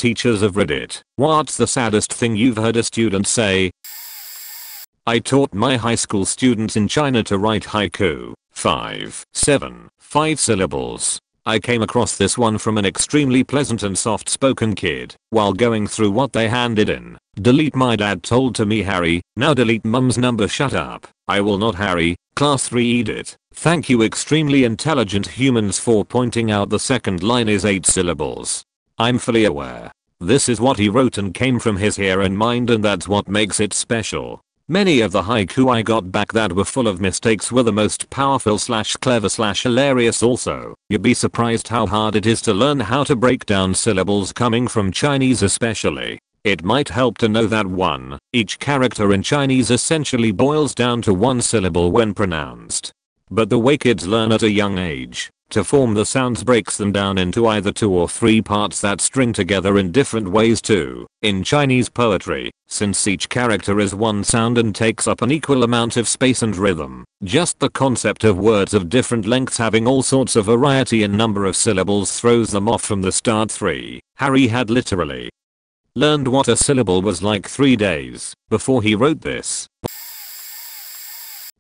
teachers have read it. What's the saddest thing you've heard a student say? I taught my high school students in China to write haiku. 5 syllables. I came across this one from an extremely pleasant and soft-spoken kid while going through what they handed in. Delete my dad told to me Harry, now delete mum's number shut up. I will not Harry, class 3 eat it. Thank you extremely intelligent humans for pointing out the second line is 8 syllables. I'm fully aware. This is what he wrote and came from his hair and mind and that's what makes it special. Many of the haiku I got back that were full of mistakes were the most powerful / clever / hilarious also. You'd be surprised how hard it is to learn how to break down syllables coming from Chinese especially. It might help to know that each character in Chinese essentially boils down to one syllable when pronounced. But the way kids learn at a young age to form the sounds breaks them down into either 2 or 3 parts that string together in different ways too. In Chinese poetry, since each character is one sound and takes up an equal amount of space and rhythm, just the concept of words of different lengths having all sorts of variety in number of syllables throws them off from the start. 3. Harry had literally learned what a syllable was like 3 days before he wrote this.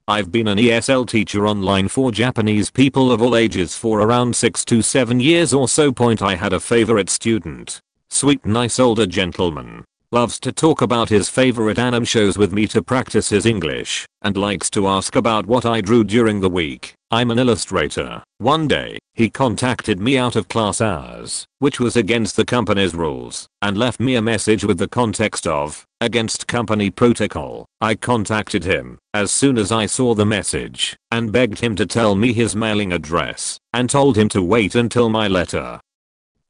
I've been an ESL teacher online for Japanese people of all ages for around 6 to 7 years or so. I had a favorite student. Sweet nice older gentleman. Loves to talk about his favorite anime shows with me to practice his English and likes to ask about what I drew during the week. I'm an illustrator. One day, he contacted me out of class hours, which was against the company's rules, and left me a message with the context of against company protocol. I contacted him as soon as I saw the message and begged him to tell me his mailing address and told him to wait until my letter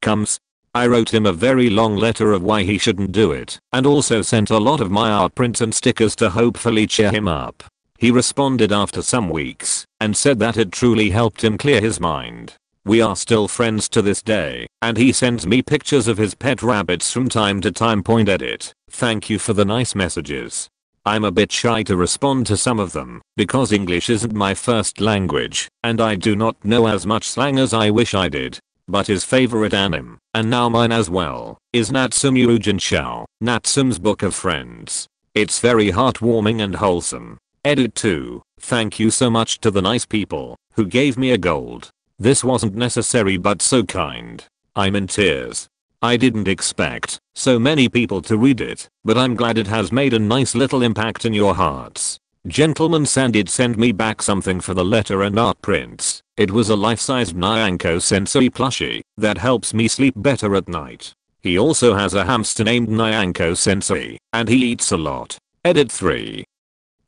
comes. I wrote him a very long letter of why he shouldn't do it and also sent a lot of my art prints and stickers to hopefully cheer him up. He responded after some weeks and said that it truly helped him clear his mind. We are still friends to this day and he sends me pictures of his pet rabbits from time to time. Edit. Thank you for the nice messages. I'm a bit shy to respond to some of them because English isn't my first language and I do not know as much slang as I wish I did. But his favorite anime, and now mine as well, is Natsume Ujinshou, Natsume's Book of Friends. It's very heartwarming and wholesome. Edit 2. Thank you so much to the nice people who gave me a gold. This wasn't necessary but so kind. I'm in tears. I didn't expect so many people to read it, but I'm glad it has made a nice little impact in your hearts. Gentleman did send me back something for the letter and art prints. It was a life-sized Nyanko Sensei plushie that helps me sleep better at night. He also has a hamster named Nyanko Sensei, and he eats a lot. Edit 3.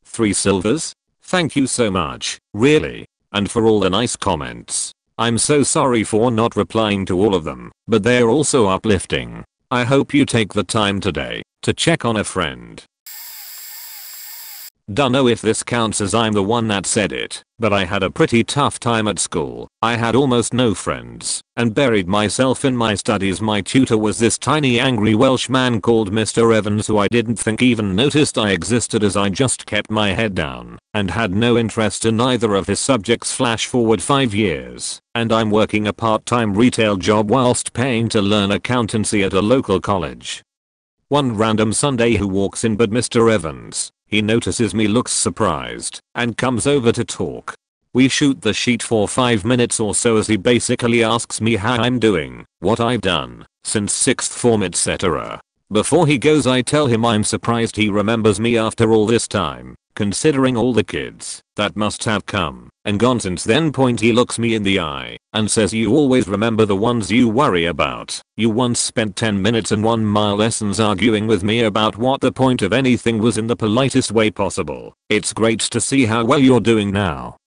3 silvers? Thank you so much, really. And for all the nice comments. I'm so sorry for not replying to all of them, but they're also uplifting. I hope you take the time today to check on a friend. Dunno if this counts as I'm the one that said it, but I had a pretty tough time at school. I had almost no friends and buried myself in my studies. My tutor was this tiny angry Welsh man called Mr. Evans who I didn't think even noticed I existed as I just kept my head down and had no interest in either of his subjects. Flash forward 5 years and I'm working a part-time retail job whilst paying to learn accountancy at a local college. One random Sunday who walks in but Mr. Evans. He notices me, looks surprised, and comes over to talk. We shoot the sheet for 5 minutes or so as he basically asks me how I'm doing, what I've done since 6th form, etc. Before he goes I tell him I'm surprised he remembers me after all this time, considering all the kids that must have come and gone since then. He looks me in the eye and says, you always remember the ones you worry about. You once spent 10 minutes and 1 mile lessons arguing with me about what the point of anything was in the politest way possible. It's great to see how well you're doing now.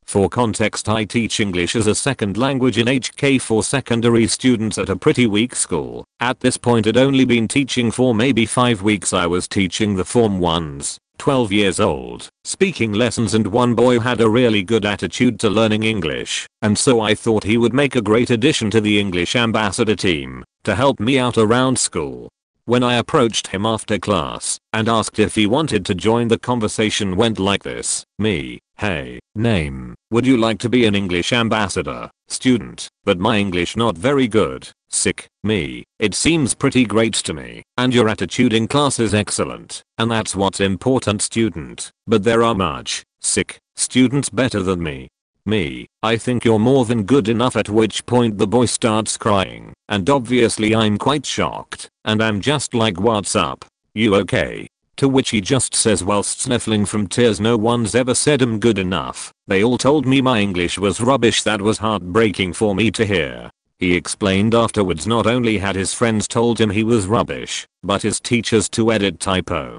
For context, I teach English as a second language in HK for secondary students at a pretty weak school. At this point I'd only been teaching for maybe 5 weeks. I was teaching the Form 1s, 12 years old, speaking lessons, and one boy had a really good attitude to learning English, and so I thought he would make a great addition to the English ambassador team to help me out around school. When I approached him after class and asked if he wanted to join, the conversation went like this. Me, hey, name, would you like to be an English ambassador? Student, but my English not very good. Sick, me. It seems pretty great to me. And your attitude in class is excellent. And that's what's important, student. But there are much sick students better than me. Me, I think you're more than good enough, at which point the boy starts crying. And obviously I'm quite shocked. And I'm just like, what's up? You okay? To which he just says whilst sniffling from tears, no one's ever said I'm good enough. They all told me my English was rubbish. That was heartbreaking for me to hear. He explained afterwards not only had his friends told him he was rubbish, but his teachers too. Edit typo.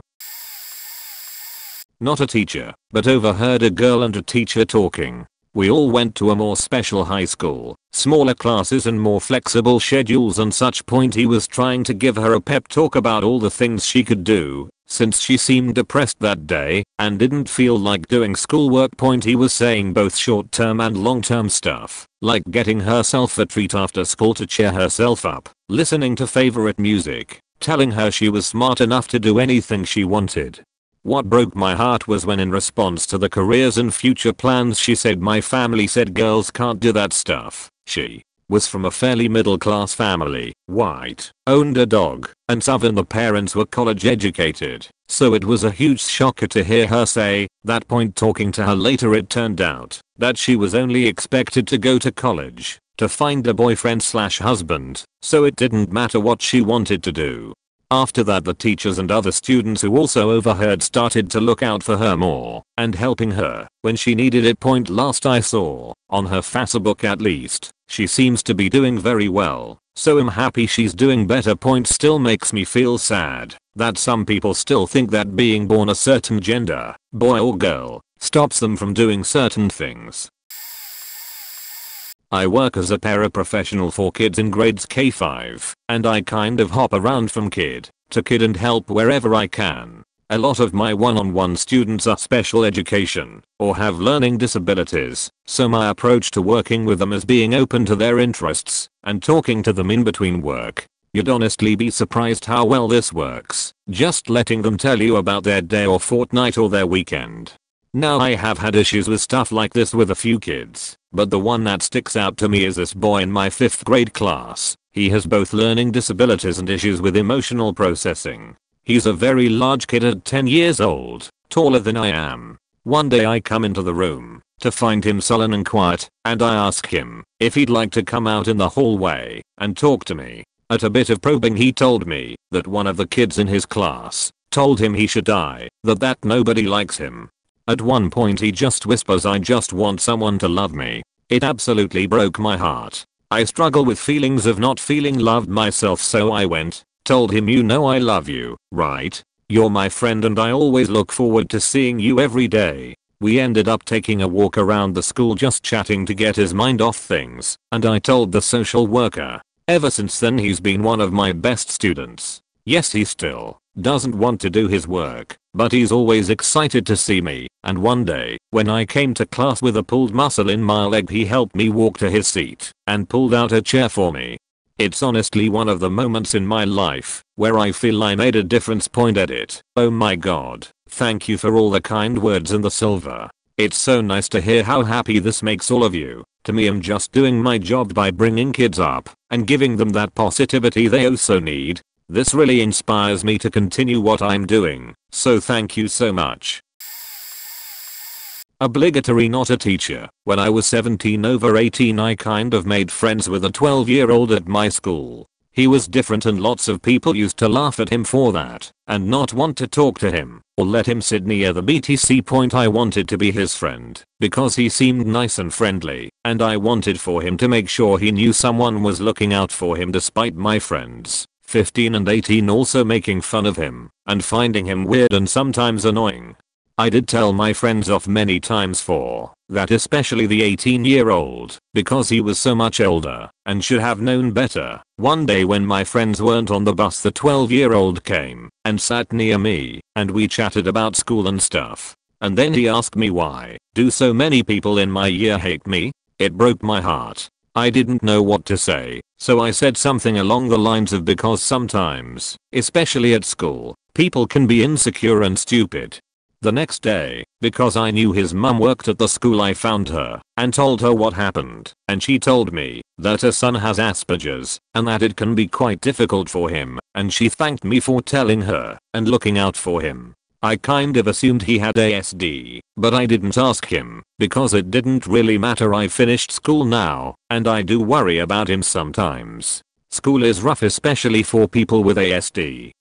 Not a teacher, but overheard a girl and a teacher talking. We all went to a more special high school, smaller classes and more flexible schedules, and such point he was trying to give her a pep talk about all the things she could do, since she seemed depressed that day and didn't feel like doing schoolwork. Point he was saying both short-term and long-term stuff, like getting herself a treat after school to cheer herself up, listening to favorite music, telling her she was smart enough to do anything she wanted. What broke my heart was when, in response to the careers and future plans, she said my family said girls can't do that stuff. She was from a fairly middle class family, white, owned a dog, and southern. The parents were college educated, so it was a huge shocker to hear her say that. Point talking to her later, it turned out that she was only expected to go to college to find a boyfriend/husband, so it didn't matter what she wanted to do. After that, the teachers and other students who also overheard started to look out for her more and helping her when she needed it. Point last I saw, on her Facebook at least, she seems to be doing very well, so I'm happy she's doing better. Point still makes me feel sad that some people still think that being born a certain gender, boy or girl, stops them from doing certain things. I work as a paraprofessional for kids in grades K5, and I kind of hop around from kid to kid and help wherever I can. A lot of my one-on-one students are special education or have learning disabilities, so my approach to working with them is being open to their interests and talking to them in between work. You'd honestly be surprised how well this works, just letting them tell you about their day or fortnight or their weekend. Now, I have had issues with stuff like this with a few kids, but the one that sticks out to me is this boy in my 5th grade class. He has both learning disabilities and issues with emotional processing. He's a very large kid at 10 years old, taller than I am. One day I come into the room to find him sullen and quiet, and I ask him if he'd like to come out in the hallway and talk to me. At a bit of probing, he told me that one of the kids in his class told him he should die, that nobody likes him. At one point he just whispers, "I just want someone to love me." It absolutely broke my heart. I struggle with feelings of not feeling loved myself, so I told him, "You know I love you, right? You're my friend and I always look forward to seeing you every day." We ended up taking a walk around the school just chatting to get his mind off things, and I told the social worker. Ever since then he's been one of my best students. Yes, he still doesn't want to do his work, but he's always excited to see me, and one day, when I came to class with a pulled muscle in my leg, he helped me walk to his seat and pulled out a chair for me. It's honestly one of the moments in my life where I feel I made a difference. Edit. Oh my god, thank you for all the kind words and the silver. It's so nice to hear how happy this makes all of you. To me, I'm just doing my job by bringing kids up and giving them that positivity they also need. This really inspires me to continue what I'm doing, so thank you so much. Obligatory. Not a teacher. When I was 17 over 18, I kind of made friends with a 12-year-old at my school. He was different and lots of people used to laugh at him for that and not want to talk to him or let him sit near the BTC. I wanted to be his friend because he seemed nice and friendly, and I wanted for him to make sure he knew someone was looking out for him, despite my friends 15 and 18 also making fun of him and finding him weird and sometimes annoying. I did tell my friends off many times for that, especially the 18-year-old, because he was so much older and should have known better. One day when my friends weren't on the bus, the 12-year-old came and sat near me, and we chatted about school and stuff. And then he asked me, "Why do so many people in my year hate me?" It broke my heart. I didn't know what to say, so I said something along the lines of, "Because sometimes, especially at school, people can be insecure and stupid." The next day, because I knew his mum worked at the school, I found her and told her what happened, and she told me that her son has Asperger's and that it can be quite difficult for him, and she thanked me for telling her and looking out for him. I kind of assumed he had ASD, but I didn't ask him because it didn't really matter. I finished school now, and I do worry about him sometimes. School is rough, especially for people with ASD.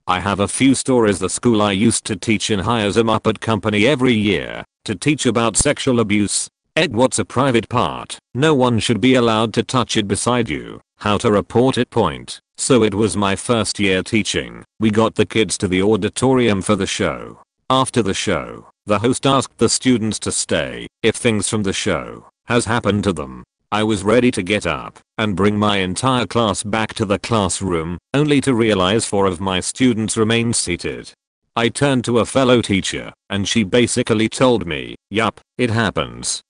I have a few stories. The school I used to teach in hires a Muppet company every year to teach about sexual abuse. What's a private part? No one should be allowed to touch it beside you. How to report it point. So it was my first year teaching. We got the kids to the auditorium for the show. After the show, the host asked the students to stay if things from the show has happened to them. I was ready to get up and bring my entire class back to the classroom, only to realize 4 of my students remained seated. I turned to a fellow teacher, and she basically told me, "Yup, it happens."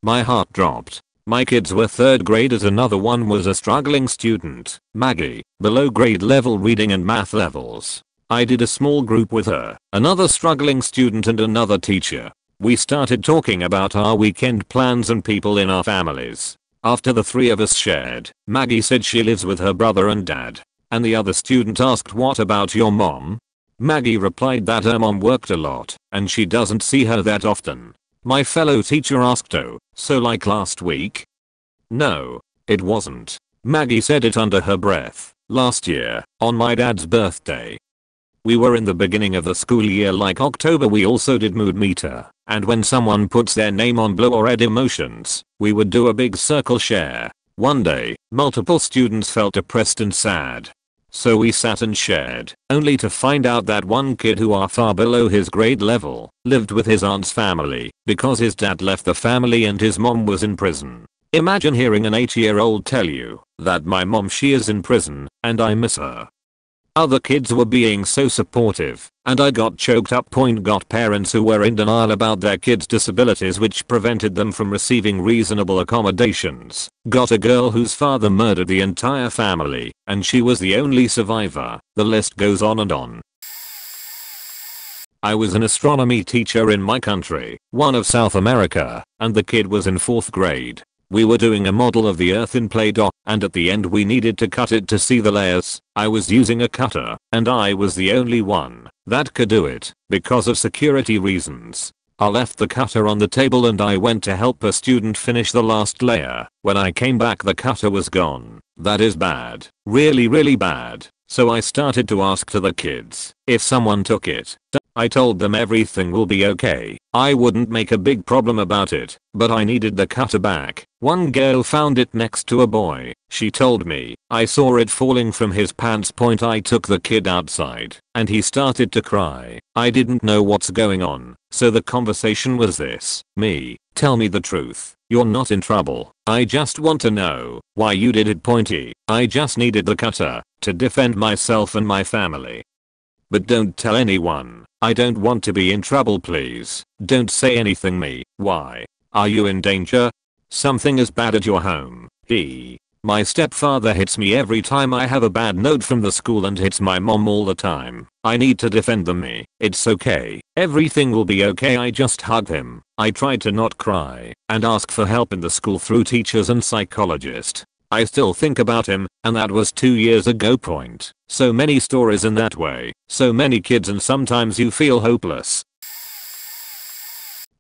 My heart dropped. My kids were 3rd graders. Another one was a struggling student, Maggie, below grade level reading and math levels. I did a small group with her, another struggling student, and another teacher. We started talking about our weekend plans and people in our families. After the 3 of us shared, Maggie said she lives with her brother and dad. And the other student asked, "What about your mom?" Maggie replied that her mom worked a lot and she doesn't see her that often. My fellow teacher asked, "Oh, so like last week?" "No, it wasn't." Maggie said it under her breath. "Last year, on my dad's birthday." We were in the beginning of the school year, like October. We also did mood meter, and when someone puts their name on blue or red emotions, we would do a big circle share. One day, multiple students felt depressed and sad. So we sat and shared, only to find out that one kid who are far below his grade level lived with his aunt's family because his dad left the family and his mom was in prison. Imagine hearing an 8-year-old tell you that my mom, she is in prison and I miss her. Other kids were being so supportive, and I got choked up. Got parents who were in denial about their kids' disabilities, which prevented them from receiving reasonable accommodations. Got a girl whose father murdered the entire family, and she was the only survivor. The list goes on and on. I was an astronomy teacher in my country, one of South America, and the kid was in 4th grade. We were doing a model of the Earth in Play-Doh, and at the end we needed to cut it to see the layers. I was using a cutter, and I was the only one that could do it because of security reasons. I left the cutter on the table and I went to help a student finish the last layer. When I came back, the cutter was gone. That is bad. Really bad. So I started to ask to the kids if someone took it. I told them everything will be okay. I wouldn't make a big problem about it, but I needed the cutter back. One girl found it next to a boy. She told me, "I saw it falling from his pants." I took the kid outside, and he started to cry. I didn't know what's going on, so the conversation was this: "Me, tell me the truth. You're not in trouble. I just want to know why you did it." I just needed the cutter to defend myself and my family. "But don't tell anyone. I don't want to be in trouble, please. Don't say anything." "Me, why? Are you in danger? Something is bad at your home?" My stepfather hits me every time I have a bad note from the school and hits my mom all the time. I need to defend them." "Me, it's okay. Everything will be okay." I just hugged him. I tried to not cry and ask for help in the school through teachers and psychologist. I still think about him, and that was 2 years ago. So many stories in that way, so many kids, and sometimes you feel hopeless.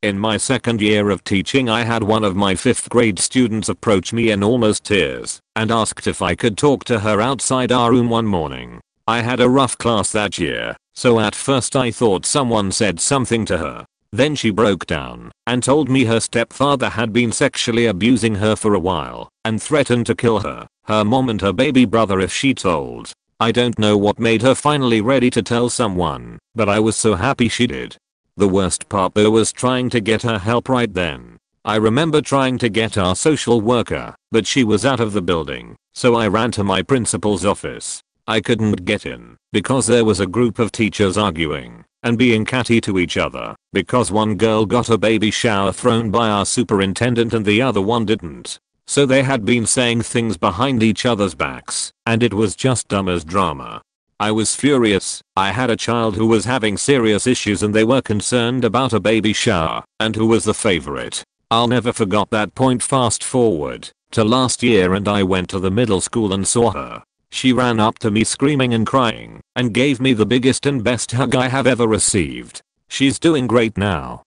In my 2nd year of teaching, I had one of my 5th grade students approach me in almost tears and asked if I could talk to her outside our room one morning. I had a rough class that year, so at first I thought someone said something to her. Then she broke down and told me her stepfather had been sexually abusing her for a while and threatened to kill her, her mom and her baby brother if she told. I don't know what made her finally ready to tell someone, but I was so happy she did. The worst part though was trying to get her help right then. I remember trying to get our social worker, but she was out of the building, so I ran to my principal's office. I couldn't get in because there was a group of teachers arguing and being catty to each other because one girl got a baby shower thrown by our superintendent and the other one didn't. So they had been saying things behind each other's backs, and it was just dumb as drama. I was furious. I had a child who was having serious issues and they were concerned about a baby shower and who was the favorite. I'll never forget that point. Fast forward to last year and I went to the middle school and saw her. She ran up to me screaming and crying and gave me the biggest and best hug I have ever received. She's doing great now.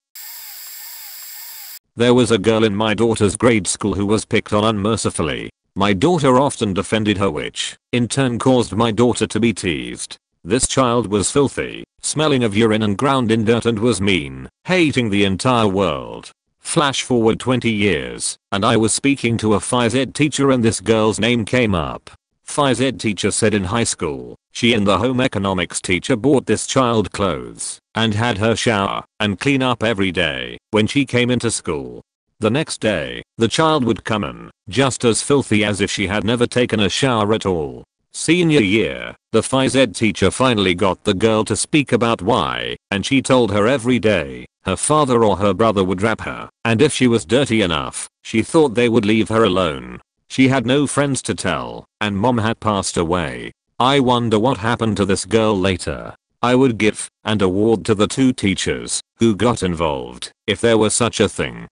There was a girl in my daughter's grade school who was picked on unmercifully. My daughter often defended her, which in turn caused my daughter to be teased. This child was filthy, smelling of urine and ground in dirt, and was mean, hating the entire world. Flash forward 20 years, and I was speaking to a phys ed teacher and this girl's name came up. Phys ed teacher said in high school, she and the home economics teacher bought this child clothes and had her shower and clean up every day when she came into school. The next day, the child would come in, just as filthy as if she had never taken a shower at all. Senior year, the phys ed teacher finally got the girl to speak about why, and she told her every day her father or her brother would rap her, and if she was dirty enough, she thought they would leave her alone. She had no friends to tell, and mom had passed away. I wonder what happened to this girl later. I would give an award to the two teachers who got involved, if there was such a thing.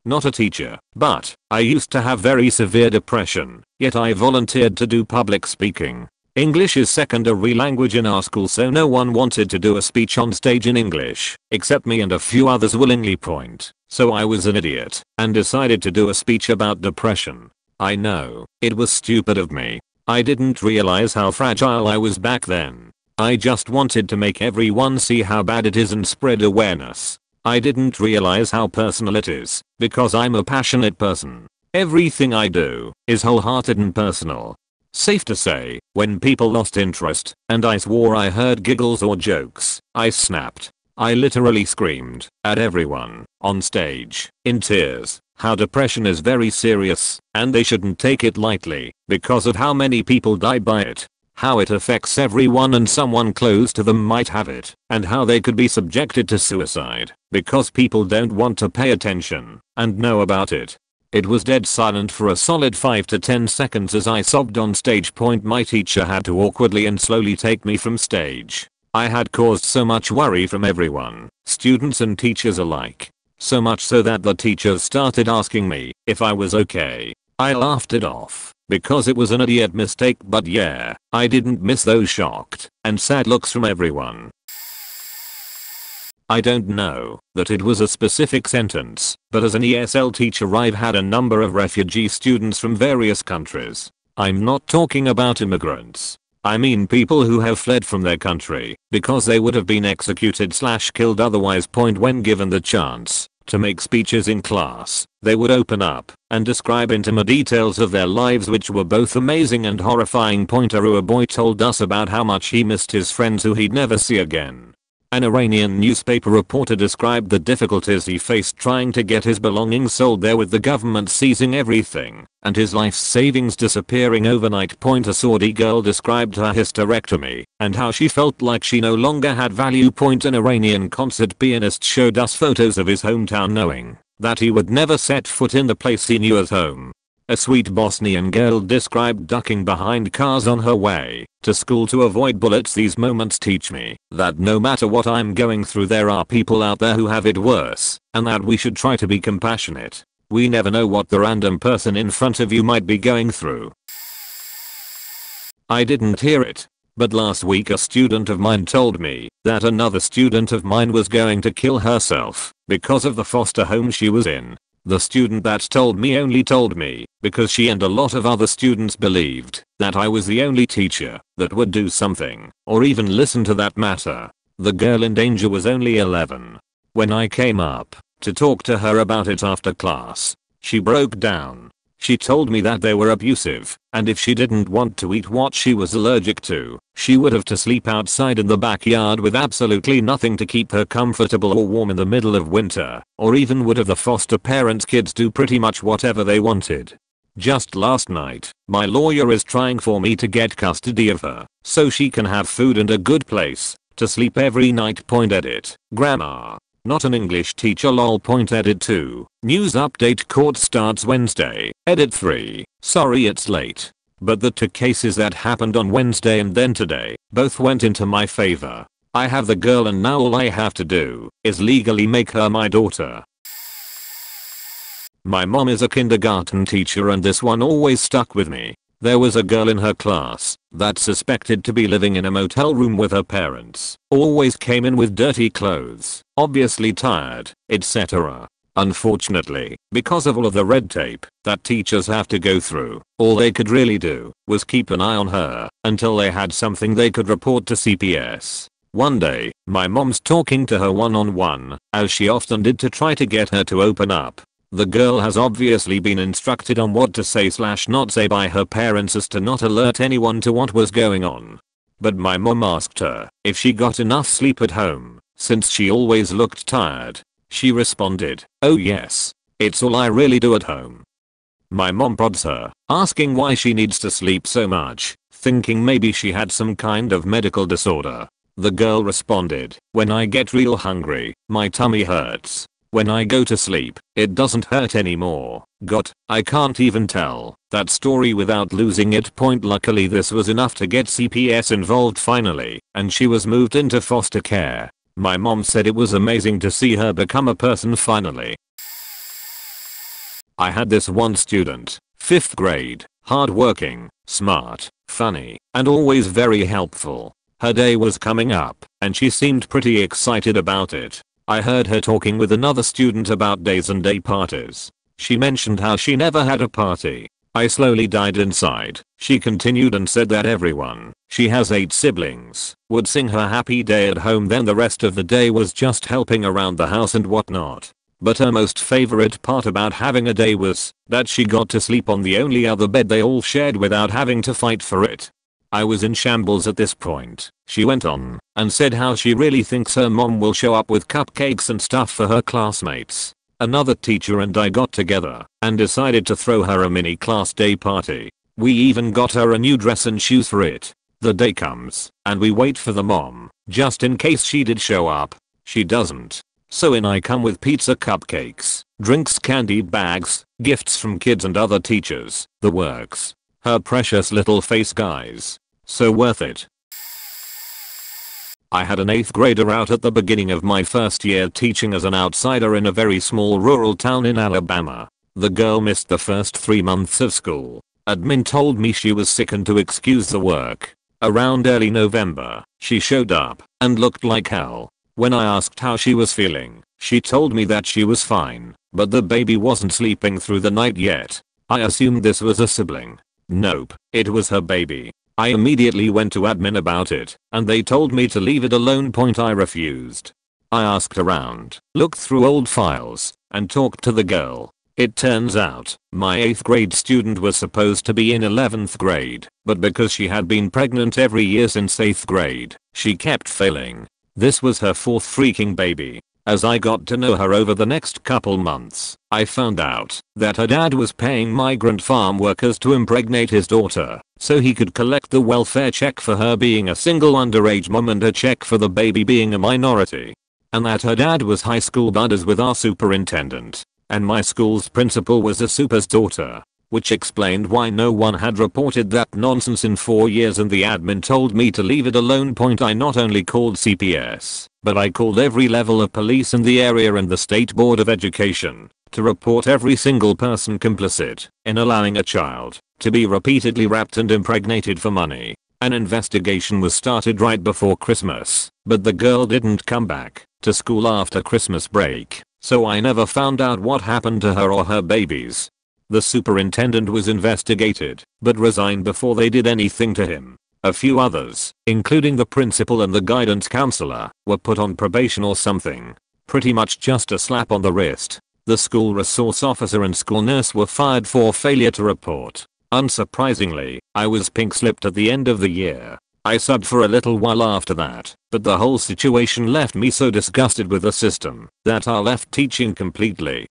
Not a teacher, but I used to have very severe depression, yet I volunteered to do public speaking. English is secondary language in our school, so no one wanted to do a speech on stage in English, except me and a few others willingly point. So I was an idiot and decided to do a speech about depression. I know, it was stupid of me. I didn't realize how fragile I was back then. I just wanted to make everyone see how bad it is and spread awareness. I didn't realize how personal it is, because I'm a passionate person. Everything I do is wholehearted and personal. Safe to say, when people lost interest and I swore I heard giggles or jokes, I snapped. I literally screamed at everyone on stage in tears how depression is very serious and they shouldn't take it lightly because of how many people die by it, how it affects everyone and someone close to them might have it, and how they could be subjected to suicide because people don't want to pay attention and know about it. It was dead silent for a solid 5 to 10 seconds as I sobbed on stage. My teacher had to awkwardly and slowly take me from stage. I had caused so much worry from everyone, students and teachers alike. So much so that the teachers started asking me if I was okay. I laughed it off because it was an idiot mistake, but yeah, I didn't miss those shocked and sad looks from everyone. I don't know that it was a specific sentence, but as an ESL teacher I've had a number of refugee students from various countries. I'm not talking about immigrants. I mean people who have fled from their country because they would have been executed/killed otherwise. When given the chance to make speeches in class, they would open up and describe intimate details of their lives, which were both amazing and horrifying. A boy told us about how much he missed his friends who he'd never see again. An Iranian newspaper reporter described the difficulties he faced trying to get his belongings sold there, with the government seizing everything and his life's savings disappearing overnight. A Saudi girl described her hysterectomy and how she felt like she no longer had value. An Iranian concert pianist showed us photos of his hometown knowing that he would never set foot in the place he knew as home. A sweet Bosnian girl described ducking behind cars on her way to school to avoid bullets. These moments teach me that no matter what I'm going through, there are people out there who have it worse, and that we should try to be compassionate. We never know what the random person in front of you might be going through. I didn't hear it, but last week a student of mine told me that another student of mine was going to kill herself because of the foster home she was in. The student that told me only told me because she and a lot of other students believed that I was the only teacher that would do something or even listen to that matter. The girl in danger was only 11. When I came up to talk to her about it after class, she broke down. She told me that they were abusive, and if she didn't want to eat what she was allergic to, she would have to sleep outside in the backyard with absolutely nothing to keep her comfortable or warm in the middle of winter, or even would have the foster parents' kids do pretty much whatever they wanted. Just last night, my lawyer is trying for me to get custody of her, so she can have food and a good place to sleep every night. Edit. Grammar. Not an English teacher lol. Edit 2. News update: court starts Wednesday. Edit 3. Sorry it's late. But the two cases that happened on Wednesday and then today both went into my favor. I have the girl and now all I have to do is legally make her my daughter. My mom is a kindergarten teacher and this one always stuck with me. There was a girl in her class that suspected to be living in a motel room with her parents. Always came in with dirty clothes, obviously tired, etc. Unfortunately, because of all of the red tape that teachers have to go through, all they could really do was keep an eye on her until they had something they could report to CPS. One day, my mom's talking to her one-on-one, as she often did to try to get her to open up. The girl has obviously been instructed on what to say/not say by her parents as to not alert anyone to what was going on. But my mom asked her if she got enough sleep at home, since she always looked tired. She responded, "Oh yes. It's all I really do at home." My mom prods her, asking why she needs to sleep so much, thinking maybe she had some kind of medical disorder. The girl responded, "When I get real hungry, my tummy hurts. When I go to sleep, it doesn't hurt anymore." God, I can't even tell that story without losing it. Luckily this was enough to get CPS involved finally, and she was moved into foster care. My mom said it was amazing to see her become a person finally. I had this one student, 5th grade, hardworking, smart, funny, and always very helpful. Her day was coming up, and she seemed pretty excited about it. I heard her talking with another student about days and day parties. She mentioned how she never had a party. I slowly died inside. She continued and said that everyone, she has 8 siblings, would sing her happy day at home, then the rest of the day was just helping around the house and whatnot. But her most favorite part about having a day was that she got to sleep on the only other bed they all shared without having to fight for it. I was in shambles at this point. She went on and said how she really thinks her mom will show up with cupcakes and stuff for her classmates. Another teacher and I got together and decided to throw her a mini class day party. We even got her a new dress and shoes for it. The day comes and we wait for the mom, just in case she did show up. She doesn't. So in I come with pizza, cupcakes, drinks, candy bags, gifts from kids and other teachers, the works. Her precious little face, guys. So worth it. I had an 8th grader out at the beginning of my first year teaching as an outsider in a very small rural town in Alabama. The girl missed the first 3 months of school. Admin told me she was sick and to excuse the work. Around early November, she showed up and looked like hell. When I asked how she was feeling, she told me that she was fine, but the baby wasn't sleeping through the night yet. I assumed this was a sibling. Nope, it was her baby. I immediately went to admin about it, and they told me to leave it alone. I refused. I asked around, looked through old files, and talked to the girl. It turns out, my 8th grade student was supposed to be in 11th grade, but because she had been pregnant every year since 8th grade, she kept failing. This was her 4th freaking baby. As I got to know her over the next couple months, I found out that her dad was paying migrant farm workers to impregnate his daughter so he could collect the welfare check for her being a single underage mom and a check for the baby being a minority. And that her dad was high school buddies with our superintendent, and my school's principal was a super's daughter. Which explained why no one had reported that nonsense in 4 years, and the admin told me to leave it alone. I not only called CPS, but I called every level of police in the area and the state board of education to report every single person complicit in allowing a child to be repeatedly raped and impregnated for money. An investigation was started right before Christmas, but the girl didn't come back to school after Christmas break, so I never found out what happened to her or her babies. The superintendent was investigated, but resigned before they did anything to him. A few others, including the principal and the guidance counselor, were put on probation or something. Pretty much just a slap on the wrist. The school resource officer and school nurse were fired for failure to report. Unsurprisingly, I was pink slipped at the end of the year. I subbed for a little while after that, but the whole situation left me so disgusted with the system that I left teaching completely.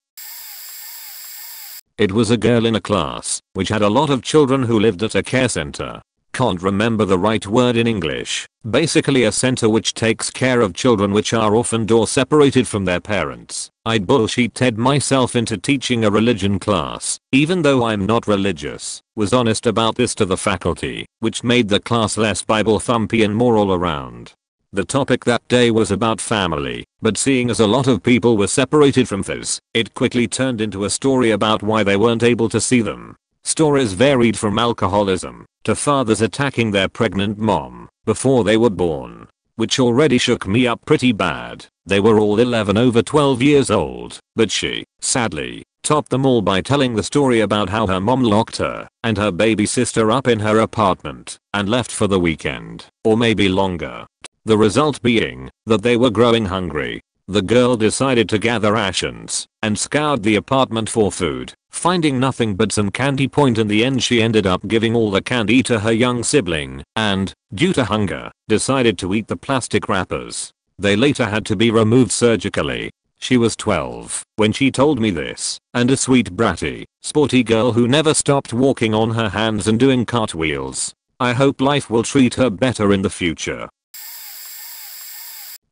It was a girl in a class which had a lot of children who lived at a care center. Can't remember the right word in English. Basically a center which takes care of children which are orphaned or separated from their parents. I'd bullshitted myself into teaching a religion class, even though I'm not religious. Was honest about this to the faculty, which made the class less Bible thumpy and more all around. The topic that day was about family, but seeing as a lot of people were separated from theirs, it quickly turned into a story about why they weren't able to see them. Stories varied from alcoholism to fathers attacking their pregnant mom before they were born, which already shook me up pretty bad. They were all 11 over 12 years old, but she, sadly, topped them all by telling the story about how her mom locked her and her baby sister up in her apartment and left for the weekend, or maybe longer. The result being that they were growing hungry. The girl decided to gather rations and scoured the apartment for food, finding nothing but some candy. In the end she ended up giving all the candy to her young sibling and, due to hunger, decided to eat the plastic wrappers. They later had to be removed surgically. She was 12 when she told me this, and a sweet bratty, sporty girl who never stopped walking on her hands and doing cartwheels. I hope life will treat her better in the future.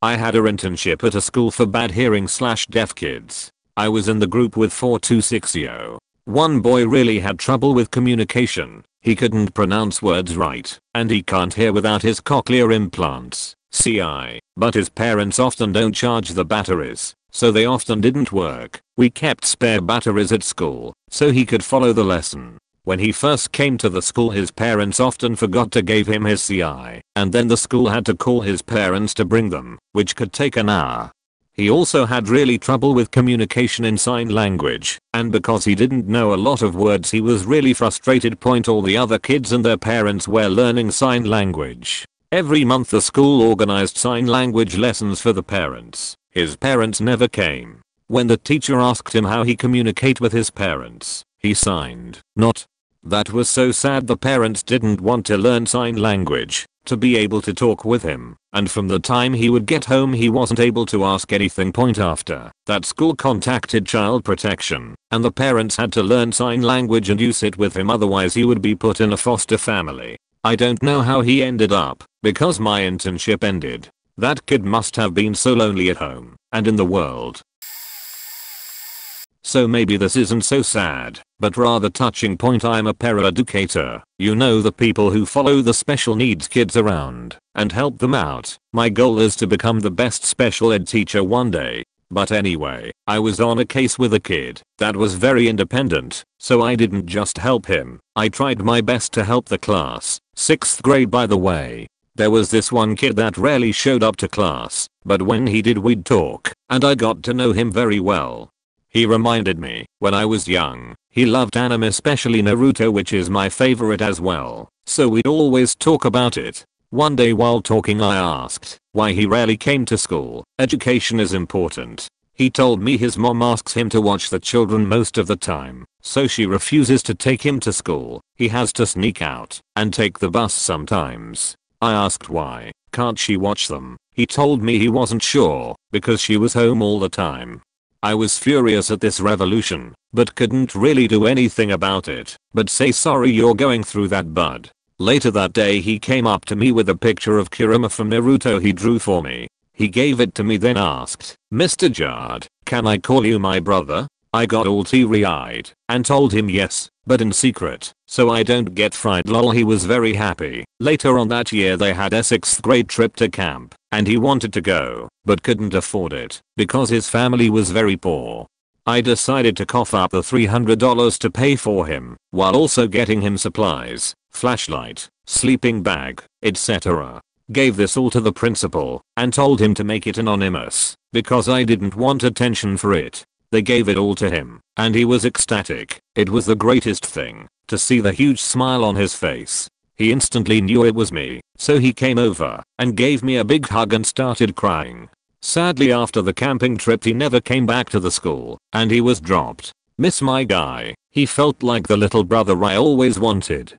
I had an internship at a school for bad hearing/deaf kids. I was in the group with 4 to 6-year. One boy really had trouble with communication. He couldn't pronounce words right, and he can't hear without his cochlear implants, CI, but his parents often don't charge the batteries, so they often didn't work. We kept spare batteries at school, so he could follow the lesson. When he first came to the school his parents often forgot to give him his CI, and then the school had to call his parents to bring them, which could take an hour. He also had really trouble with communication in sign language, and because he didn't know a lot of words he was really frustrated. All the other kids and their parents were learning sign language. Every month the school organized sign language lessons for the parents. His parents never came. When the teacher asked him how he communicate with his parents, he signed, not. That was so sad. The parents didn't want to learn sign language to be able to talk with him, and from the time he would get home he wasn't able to ask anything. After that school contacted child protection, and the parents had to learn sign language and use it with him, otherwise he would be put in a foster family. I don't know how he ended up, because my internship ended. That kid must have been so lonely at home and in the world. So maybe this isn't so sad, but rather touching. I'm a paraeducator, you know, the people who follow the special needs kids around and help them out. My goal is to become the best special ed teacher one day. But anyway, I was on a case with a kid that was very independent, so I didn't just help him, I tried my best to help the class. 6th grade by the way. There was this one kid that rarely showed up to class, but when he did we'd talk, and I got to know him very well. He reminded me, when I was young, he loved anime, especially Naruto, which is my favorite as well, so we'd always talk about it. One day while talking I asked why he rarely came to school. Education is important. He told me his mom asks him to watch the children most of the time, so she refuses to take him to school. He has to sneak out and take the bus sometimes. I asked why can't she watch them. He told me he wasn't sure, because she was home all the time. I was furious at this revolution, but couldn't really do anything about it, but say sorry you're going through that, bud. Later that day he came up to me with a picture of Kurama from Naruto he drew for me. He gave it to me then asked, "Mr. Jard, can I call you my brother?" I got all teary-eyed and told him yes, but in secret, so I don't get fried. Lol, he was very happy. Later on that year they had a 6th grade trip to camp, and he wanted to go, but couldn't afford it because his family was very poor. I decided to cough up the $300 to pay for him, while also getting him supplies, flashlight, sleeping bag, etc. Gave this all to the principal, and told him to make it anonymous, because I didn't want attention for it. They gave it all to him, and he was ecstatic. It was the greatest thing, to see the huge smile on his face. He instantly knew it was me, so he came over, and gave me a big hug and started crying. Sadly after the camping trip he never came back to the school, and he was dropped. Miss my guy, he felt like the little brother I always wanted.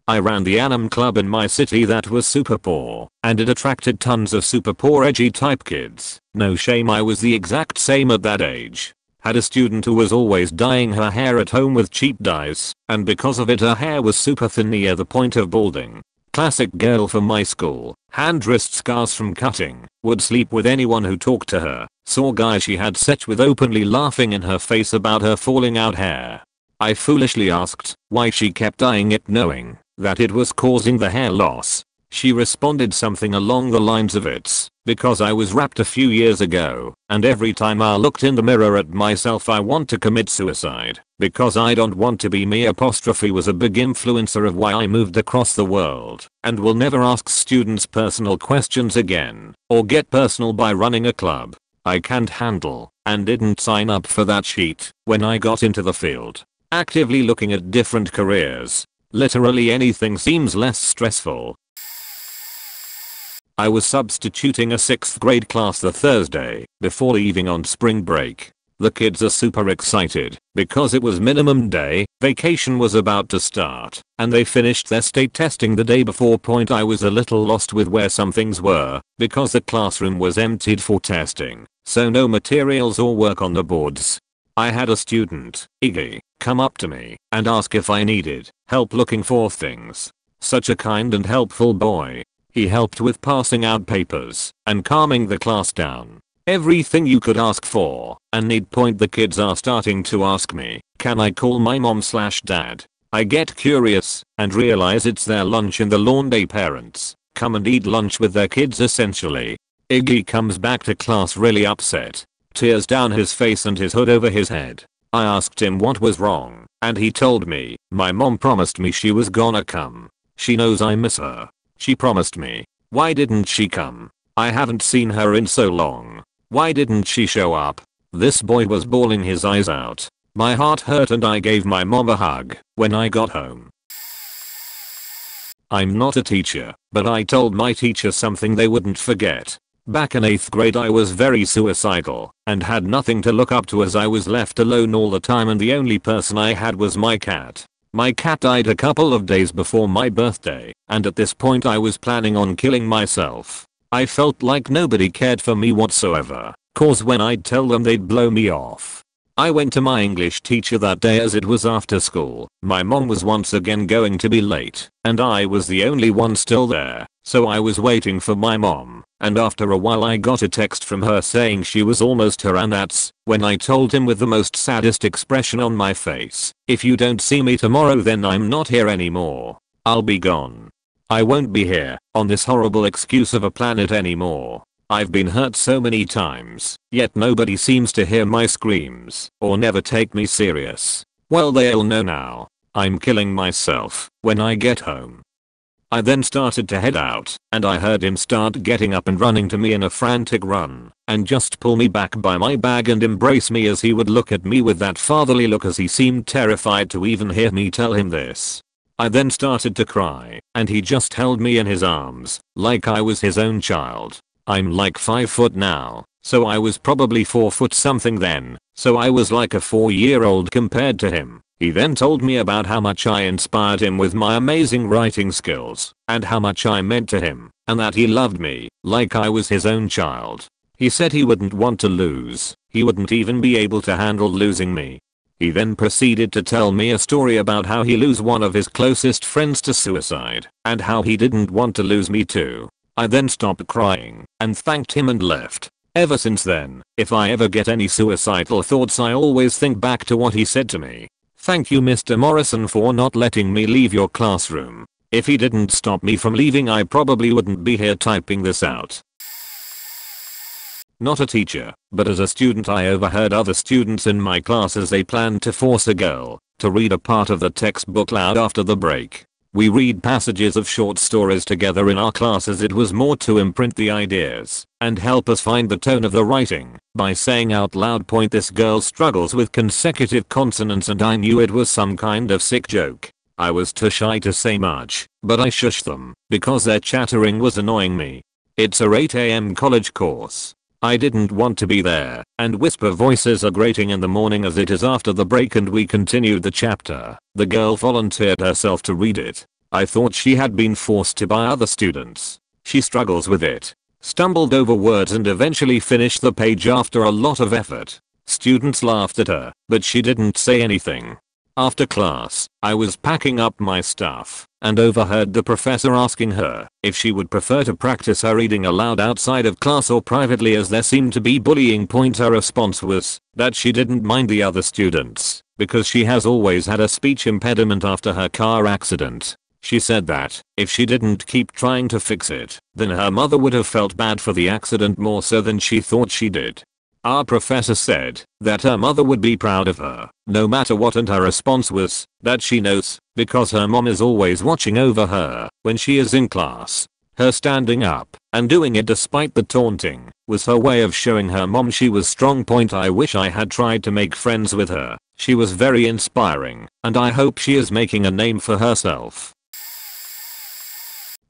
I ran the anime club in my city that was super poor, and it attracted tons of super poor edgy type kids. No shame, I was the exact same at that age. had a student who was always dyeing her hair at home with cheap dyes, and because of it her hair was super thin near the point of balding. Classic girl from my school, hand wrist scars from cutting, would sleep with anyone who talked to her, saw guys she had sex with openly laughing in her face about her falling out hair. I foolishly asked why she kept dyeing it knowing that it was causing the hair loss. She responded something along the lines of it's because I was raped a few years ago, and every time I looked in the mirror at myself I want to commit suicide, because I don't want to be me. Apostrophe was a big influencer of why I moved across the world, and will never ask students personal questions again, or get personal by running a club I can't handle, and didn't sign up for that sheet when I got into the field. Actively looking at different careers. Literally anything seems less stressful. I was substituting a 6th grade class the Thursday before leaving on spring break. The kids are super excited because it was minimum day, vacation was about to start, and they finished their state testing the day before. I was a little lost with where some things were because the classroom was emptied for testing, so no materials or work on the boards. I had a student, Iggy, come up to me and ask if I needed help looking for things. Such a kind and helpful boy. He helped with passing out papers and calming the class down. Everything you could ask for and need. The kids are starting to ask me, can I call my mom/dad? I get curious and realize it's their lunch in the lawn day. Parents come and eat lunch with their kids essentially. Iggy comes back to class really upset, tears down his face and his hood over his head. I asked him what was wrong, and he told me, my mom promised me she was gonna come. She knows I miss her. She promised me. Why didn't she come? I haven't seen her in so long. Why didn't she show up? This boy was bawling his eyes out. My heart hurt and I gave my mom a hug when I got home. I'm not a teacher, but I told my teacher something they wouldn't forget. Back in 8th grade I was very suicidal and had nothing to look up to as I was left alone all the time, and the only person I had was my cat. My cat died a couple of days before my birthday, and at this point I was planning on killing myself. I felt like nobody cared for me whatsoever, cause when I'd tell them they'd blow me off. I went to my English teacher that day as it was after school. My mom was once again going to be late, and I was the only one still there, so I was waiting for my mom, and after a while I got a text from her saying she was almost here, and that's when I told him with the most saddest expression on my face, if you don't see me tomorrow then I'm not here anymore. I'll be gone. I won't be here on this horrible excuse of a planet anymore. I've been hurt so many times, yet nobody seems to hear my screams or never take me serious. Well, they'll know now. I'm killing myself when I get home. I then started to head out, and I heard him start getting up and running to me in a frantic run, and just pull me back by my bag and embrace me as he would look at me with that fatherly look as he seemed terrified to even hear me tell him this. I then started to cry, and he just held me in his arms, like I was his own child. I'm like 5 foot now, so I was probably 4 foot something then, so I was like a 4-year-old compared to him. He then told me about how much I inspired him with my amazing writing skills, and how much I meant to him, and that he loved me, like I was his own child. He said he wouldn't want to lose, he wouldn't even be able to handle losing me. He then proceeded to tell me a story about how he lose one of his closest friends to suicide, and how he didn't want to lose me too. I then stopped crying and thanked him and left. Ever since then, if I ever get any suicidal thoughts I always think back to what he said to me. Thank you Mr. Morrison for not letting me leave your classroom. If he didn't stop me from leaving I probably wouldn't be here typing this out. Not a teacher, but as a student I overheard other students in my class as they planned to force a girl to read a part of the textbook loud after the break. We read passages of short stories together in our class as it was more to imprint the ideas and help us find the tone of the writing by saying out loud. This girl struggles with consecutive consonants and I knew it was some kind of sick joke. I was too shy to say much, but I shushed them because their chattering was annoying me. It's a 8 AM college course. I didn't want to be there, and whisper voices are grating in the morning as it is after the break and we continued the chapter. The girl volunteered herself to read it. I thought she had been forced to by other students. She struggles with it, stumbled over words and eventually finished the page after a lot of effort. Students laughed at her, but she didn't say anything. After class, I was packing up my stuff and overheard the professor asking her if she would prefer to practice her reading aloud outside of class or privately, as there seemed to be bullying. Her response was that she didn't mind the other students because she has always had a speech impediment after her car accident. She said that if she didn't keep trying to fix it, then her mother would have felt bad for the accident more so than she thought she did. Our professor said that her mother would be proud of her, no matter what, and her response was that she knows because her mom is always watching over her when she is in class. Her standing up and doing it despite the taunting was her way of showing her mom she was strong. I wish I had tried to make friends with her. She was very inspiring, and I hope she is making a name for herself.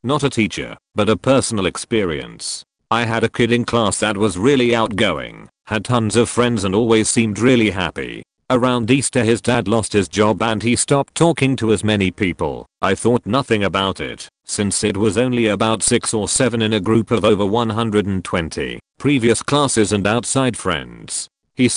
Not a teacher, but a personal experience. I had a kid in class that was really outgoing, had tons of friends and always seemed really happy. Around Easter his dad lost his job and he stopped talking to as many people. I thought nothing about it, since it was only about 6 or 7 in a group of over 120 previous classes and outside friends. He'd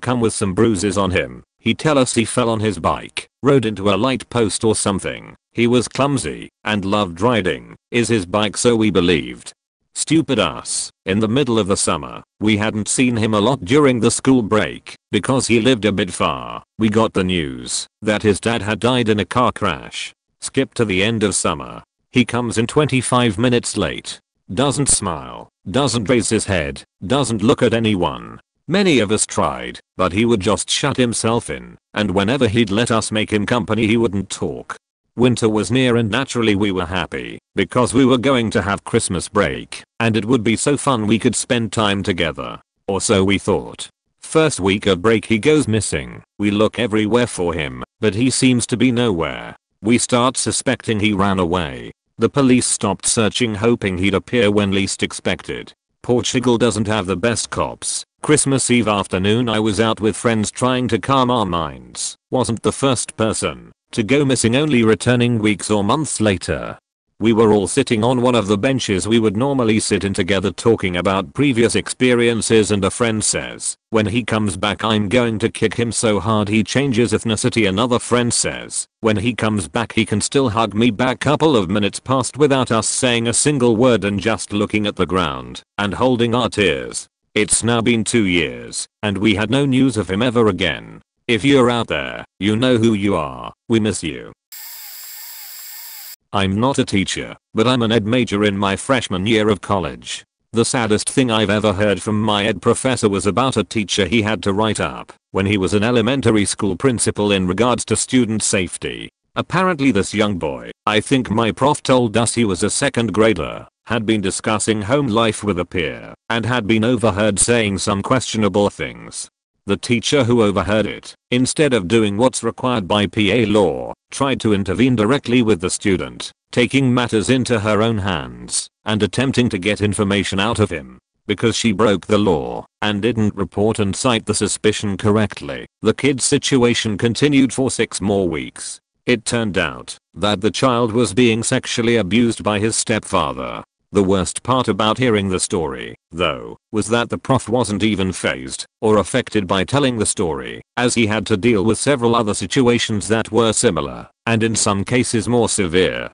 come with some bruises on him. He'd tell us he fell on his bike, rode into a light post or something. He was clumsy and loved riding his bike, so we believed. Stupid us. In the middle of the summer, we hadn't seen him a lot during the school break because he lived a bit far. We got the news that his dad had died in a car crash. Skip to the end of summer. He comes in 25 minutes late. Doesn't smile, doesn't raise his head, doesn't look at anyone. Many of us tried, but he would just shut himself in, and whenever he'd let us make him company he wouldn't talk. Winter was near and naturally we were happy because we were going to have Christmas break and it would be so fun we could spend time together. Or so we thought. First week of break he goes missing. We look everywhere for him, but he seems to be nowhere. We start suspecting he ran away. The police stopped searching hoping he'd appear when least expected. Portugal doesn't have the best cops. Christmas Eve afternoon I was out with friends trying to calm our minds. Wasn't the first person to go missing, only returning weeks or months later. We were all sitting on one of the benches we would normally sit in together talking about previous experiences, and a friend says, when he comes back I'm going to kick him so hard he changes ethnicity. Another friend says, when he comes back he can still hug me back. Couple of minutes passed without us saying a single word and just looking at the ground and holding our tears. It's now been 2 years and we had no news of him ever again. If you're out there, you know who you are. We miss you. I'm not a teacher, but I'm an ed major in my freshman year of college. The saddest thing I've ever heard from my ed professor was about a teacher he had to write up when he was an elementary school principal in regards to student safety. Apparently this young boy, I think my prof told us he was a second grader, had been discussing home life with a peer and had been overheard saying some questionable things. The teacher who overheard it, instead of doing what's required by PA law, tried to intervene directly with the student, taking matters into her own hands and attempting to get information out of him. Because she broke the law and didn't report and cite the suspicion correctly, the kid's situation continued for 6 more weeks. It turned out that the child was being sexually abused by his stepfather. The worst part about hearing the story, though, was that the prof wasn't even fazed or affected by telling the story, as he had to deal with several other situations that were similar, and in some cases more severe.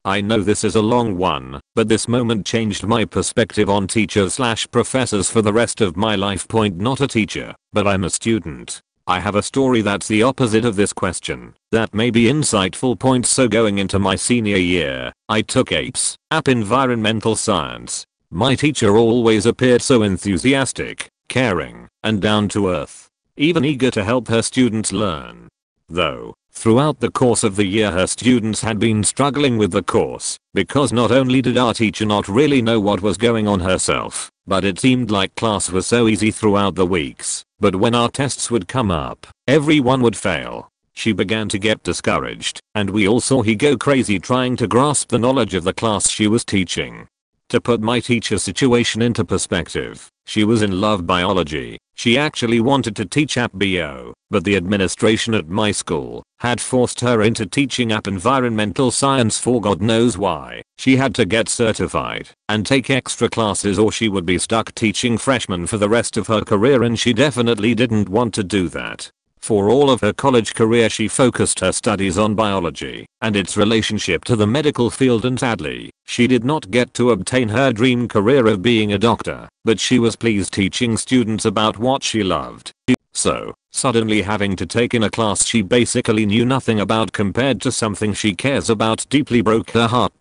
I know this is a long one, but this moment changed my perspective on teachers/professors for the rest of my life. Not a teacher, but I'm a student. I have a story that's the opposite of this question that may be insightful. So going into my senior year, I took APS, Environmental Science. My teacher always appeared so enthusiastic, caring, and down to earth, even eager to help her students learn. Though, throughout the course of the year her students had been struggling with the course, because not only did our teacher not really know what was going on herself, but it seemed like class was so easy throughout the weeks, but when our tests would come up, everyone would fail. She began to get discouraged, and we all saw her go crazy trying to grasp the knowledge of the class she was teaching. To put my teacher situation into perspective, she was in love biology. She actually wanted to teach app bio, but the administration at my school had forced her into teaching app environmental science for God knows why. She had to get certified and take extra classes or she would be stuck teaching freshmen for the rest of her career, and she definitely didn't want to do that. For all of her college career she focused her studies on biology and its relationship to the medical field, and sadly, she did not get to obtain her dream career of being a doctor, but she was pleased teaching students about what she loved. So, suddenly having to take in a class she basically knew nothing about compared to something she cares about deeply broke her heart.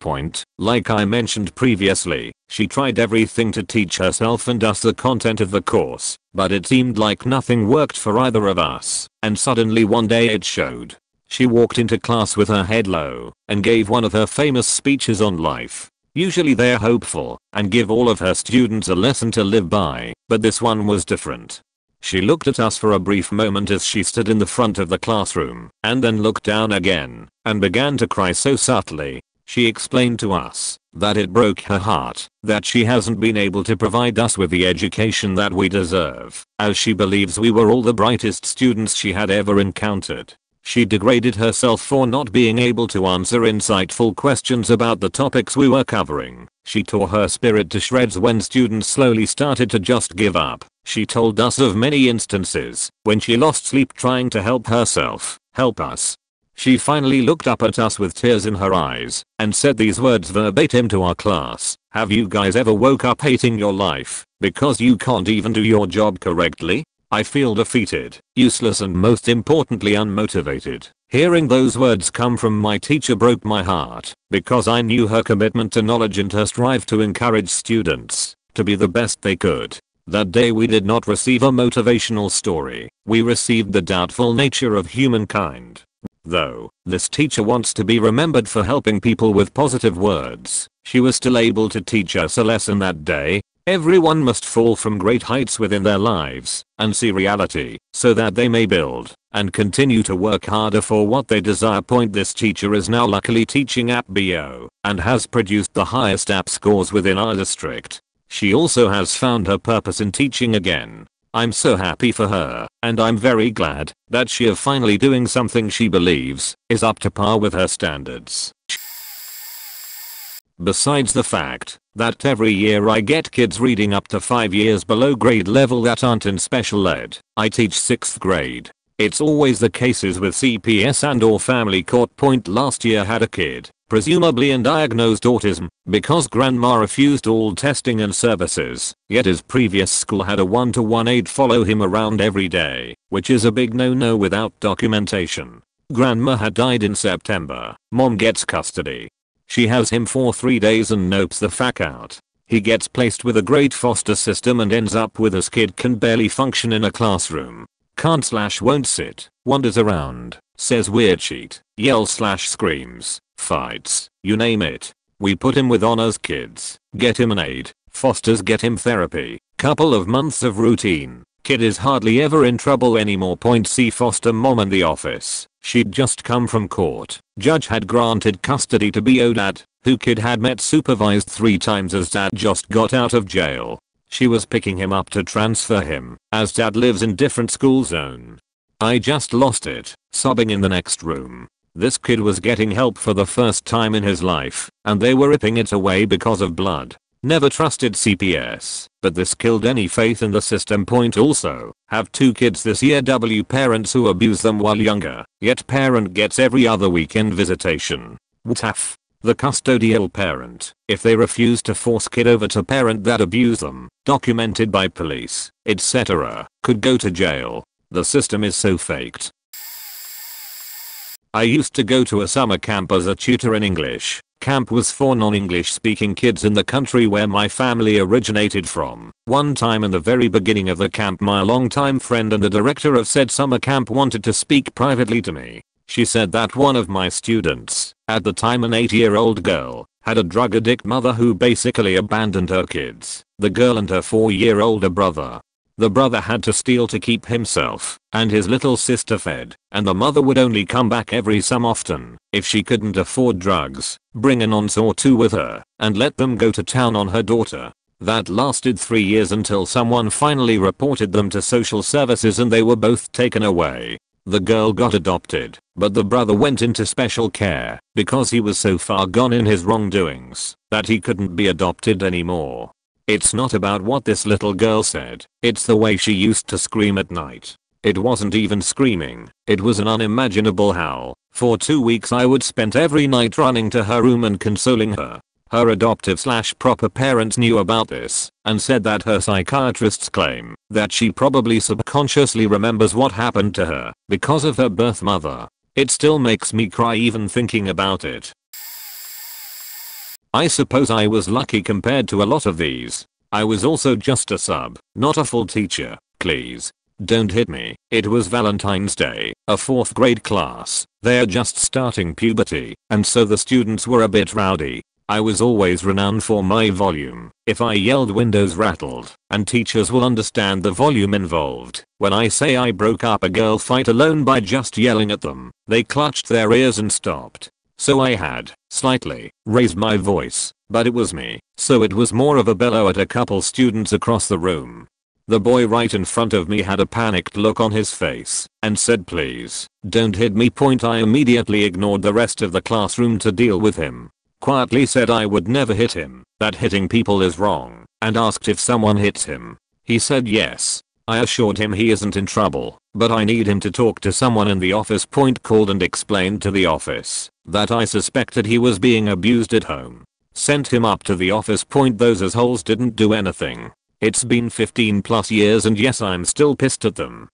Like I mentioned previously, she tried everything to teach herself and us the content of the course, but it seemed like nothing worked for either of us, and suddenly one day it showed. She walked into class with her head low and gave one of her famous speeches on life. Usually they're hopeful and give all of her students a lesson to live by, but this one was different. She looked at us for a brief moment as she stood in the front of the classroom, and then looked down again and began to cry so subtly. She explained to us that it broke her heart that she hasn't been able to provide us with the education that we deserve, as she believes we were all the brightest students she had ever encountered. She degraded herself for not being able to answer insightful questions about the topics we were covering. She tore her spirit to shreds when students slowly started to just give up. She told us of many instances when she lost sleep trying to help herself, help us. She finally looked up at us with tears in her eyes and said these words verbatim to our class: "Have you guys ever woke up hating your life because you can't even do your job correctly? I feel defeated, useless, and most importantly unmotivated." Hearing those words come from my teacher broke my heart, because I knew her commitment to knowledge and her strive to encourage students to be the best they could. That day we did not receive a motivational story, we received the doubtful nature of humankind. Though this teacher wants to be remembered for helping people with positive words, she was still able to teach us a lesson that day. Everyone must fall from great heights within their lives and see reality so that they may build and continue to work harder for what they desire. This teacher is now luckily teaching app bio and has produced the highest app scores within our district. She also has found her purpose in teaching again. I'm so happy for her, and I'm very glad that she is finally doing something she believes is up to par with her standards. Besides the fact that every year I get kids reading up to 5 years below grade level that aren't in special ed, I teach 6th grade. It's always the cases with CPS and or family court. Last year had a kid, presumably undiagnosed autism, because grandma refused all testing and services, yet his previous school had a one-to-one aide follow him around every day, which is a big no-no without documentation. Grandma had died in September. Mom gets custody. She has him for 3 days and nopes the fuck out. He gets placed with a great foster system and ends up with his kid can barely function in a classroom. Can't/won't sit, wanders around, says weird shit, yells/screams, fights, you name it. We put him with honors kids, get him an aide, fosters get him therapy, couple of months of routine. Kid is hardly ever in trouble anymore. See foster mom in the office. She'd just come from court. Judge had granted custody to BO dad, who kid had met supervised 3 times as dad just got out of jail. She was picking him up to transfer him, as dad lives in different school zone. I just lost it, sobbing in the next room. This kid was getting help for the first time in his life, and they were ripping it away because of blood. Never trusted CPS, but this killed any faith in the system. Also, have 2 kids this year. Parents who abuse them while younger, yet parent gets every other weekend visitation. WTF. The custodial parent, if they refuse to force kid over to parent that abuse them, documented by police, etc., could go to jail. The system is so faked. I used to go to a summer camp as a tutor in English. Camp was for non-English speaking kids in the country where my family originated from. One time in the very beginning of the camp, my longtime friend and the director of said summer camp wanted to speak privately to me. She said that one of my students, at the time an 8-year-old girl, had a drug addict mother who basically abandoned her kids, the girl and her 4-year-older brother. The brother had to steal to keep himself and his little sister fed, and the mother would only come back every so often if she couldn't afford drugs, bring an aunts or two with her, and let them go to town on her daughter. That lasted 3 years until someone finally reported them to social services and they were both taken away. The girl got adopted, but the brother went into special care because he was so far gone in his wrongdoings that he couldn't be adopted anymore. It's not about what this little girl said, it's the way she used to scream at night. It wasn't even screaming, it was an unimaginable howl. For 2 weeks I would spend every night running to her room and consoling her. Her adoptive/proper parents knew about this and said that her psychiatrists claim that she probably subconsciously remembers what happened to her because of her birth mother. It still makes me cry even thinking about it. I suppose I was lucky compared to a lot of these. I was also just a sub, not a full teacher. Please don't hit me. It was Valentine's Day, a 4th grade class. They're just starting puberty, and so the students were a bit rowdy. I was always renowned for my volume. If I yelled, windows rattled, and teachers will understand the volume involved. When I say I broke up a girl fight alone by just yelling at them, they clutched their ears and stopped. So I had, slightly, raised my voice, but it was me, so it was more of a bellow at a couple students across the room. The boy right in front of me had a panicked look on his face and said, "Please, don't hit me." I immediately ignored the rest of the classroom to deal with him. Quietly said I would never hit him, that hitting people is wrong, and asked if someone hits him. He said yes. I assured him he isn't in trouble, but I need him to talk to someone in the office. Called and explained to the office that I suspected he was being abused at home. Sent him up to the office. Those assholes didn't do anything. It's been 15+ years and yes, I'm still pissed at them.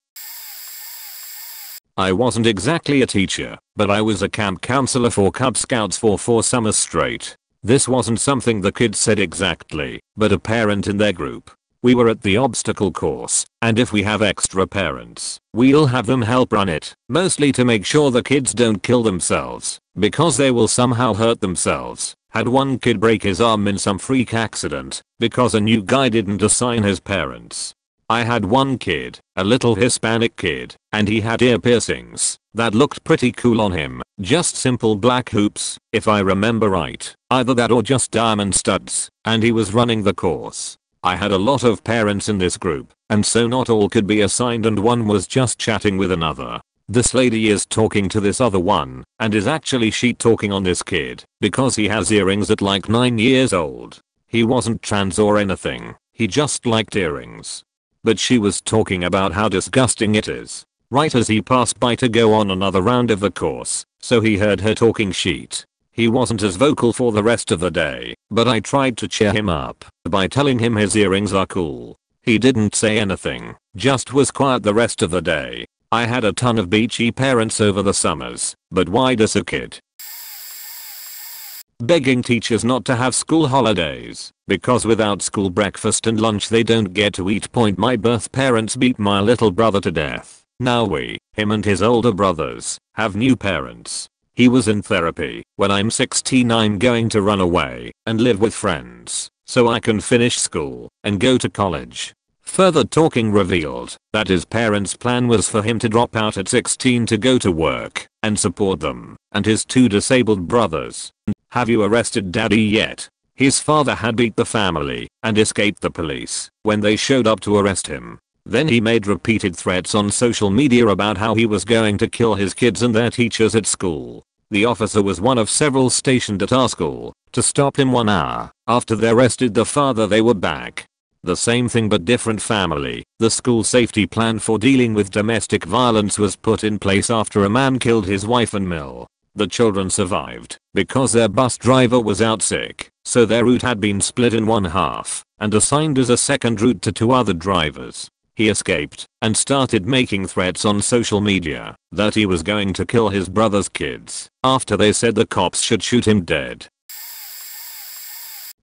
I wasn't exactly a teacher, but I was a camp counselor for Cub Scouts for 4 summers straight. This wasn't something the kids said exactly, but a parent in their group. We were at the obstacle course, and if we have extra parents, we'll have them help run it, mostly to make sure the kids don't kill themselves, because they will somehow hurt themselves. Had one kid break his arm in some freak accident because a new guy didn't assign his parents. I had one kid, a little Hispanic kid, and he had ear piercings that looked pretty cool on him, just simple black hoops, if I remember right, either that or just diamond studs, and he was running the course. I had a lot of parents in this group, and so not all could be assigned and one was just chatting with another. This lady is talking to this other one, and is actually sheet talking on this kid, because he has earrings at like 9 years old. He wasn't trans or anything, he just liked earrings. But she was talking about how disgusting it is, right as he passed by to go on another round of the course, so he heard her talking sheet. He wasn't as vocal for the rest of the day, but I tried to cheer him up by telling him his earrings are cool. He didn't say anything, just was quiet the rest of the day. I had a ton of beachy parents over the summers, but why does a kid begging teachers not to have school holidays because without school breakfast and lunch they don't get to eat? My birth parents beat my little brother to death. Now him and his older brothers, have new parents. He was in therapy. When I'm 16 I'm going to run away and live with friends so I can finish school and go to college. Further talking revealed that his parents' plan was for him to drop out at 16 to go to work and support them and his 2 disabled brothers. Have you arrested daddy yet? His father had beat the family and escaped the police when they showed up to arrest him. Then he made repeated threats on social media about how he was going to kill his kids and their teachers at school. The officer was one of several stationed at our school to stop him 1 hour after they arrested the father. They were back. The same thing but different family. The school safety plan for dealing with domestic violence was put in place after a man killed his wife and mill. The children survived because their bus driver was out sick, so their route had been split in 1/2 and assigned as a second route to 2 other drivers. He escaped and started making threats on social media that he was going to kill his brother's kids after they said the cops should shoot him dead.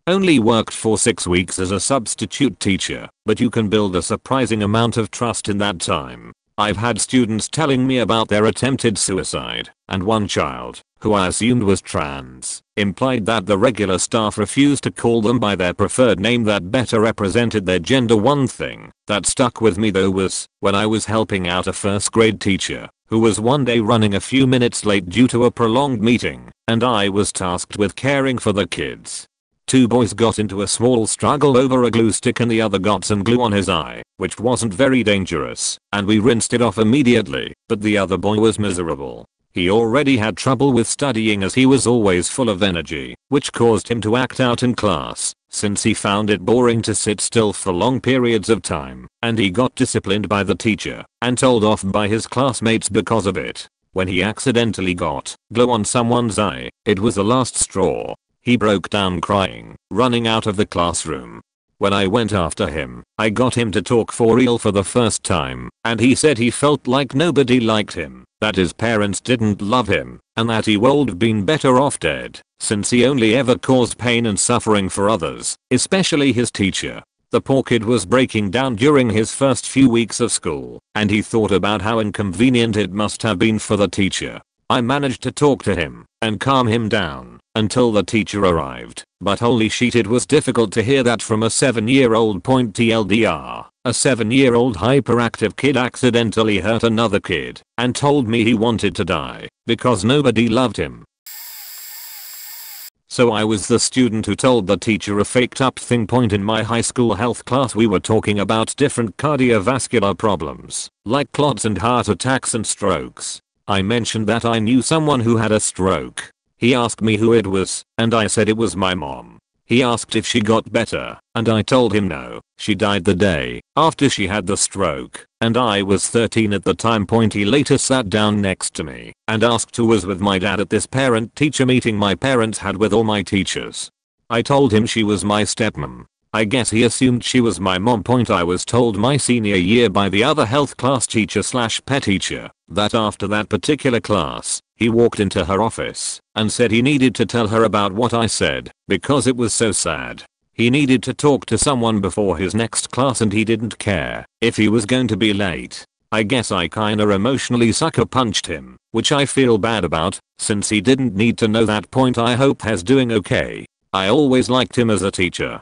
Only worked for 6 weeks as a substitute teacher, but you can build a surprising amount of trust in that time. I've had students telling me about their attempted suicide, and one child, who I assumed was trans, implied that the regular staff refused to call them by their preferred name that better represented their gender. One thing that stuck with me though was when I was helping out a first grade teacher who was one day running a few minutes late due to a prolonged meeting, and I was tasked with caring for the kids. Two boys got into a small struggle over a glue stick and the other got some glue on his eye, which wasn't very dangerous, and we rinsed it off immediately, but the other boy was miserable. He already had trouble with studying as he was always full of energy, which caused him to act out in class, since he found it boring to sit still for long periods of time, and he got disciplined by the teacher and told off by his classmates because of it. When he accidentally got glue on someone's eye, it was the last straw. He broke down crying, running out of the classroom. When I went after him, I got him to talk for real for the first time, and he said he felt like nobody liked him, that his parents didn't love him, and that he would have been better off dead, since he only ever caused pain and suffering for others, especially his teacher. The poor kid was breaking down during his first few weeks of school, and he thought about how inconvenient it must have been for the teacher. I managed to talk to him and calm him down until the teacher arrived, but holy shit, it was difficult to hear that from a 7-year-old. TLDR, a 7-year-old hyperactive kid accidentally hurt another kid and told me he wanted to die because nobody loved him. So I was the student who told the teacher a faked up thing. In my high school health class we were talking about different cardiovascular problems, like clots and heart attacks and strokes. I mentioned that I knew someone who had a stroke. He asked me who it was, and I said it was my mom. He asked if she got better, and I told him no, she died the day after she had the stroke, and I was 13 at the time. He later sat down next to me and asked who was with my dad at this parent-teacher meeting my parents had with all my teachers. I told him she was my stepmom. I guess he assumed she was my mom. I was told my senior year by the other health class teacher / pet teacher that after that particular class, he walked into her office and said he needed to tell her about what I said because it was so sad. He needed to talk to someone before his next class and he didn't care if he was going to be late. I guess I kinda emotionally sucker punched him, which I feel bad about since he didn't need to know that. I hope he's doing okay. I always liked him as a teacher.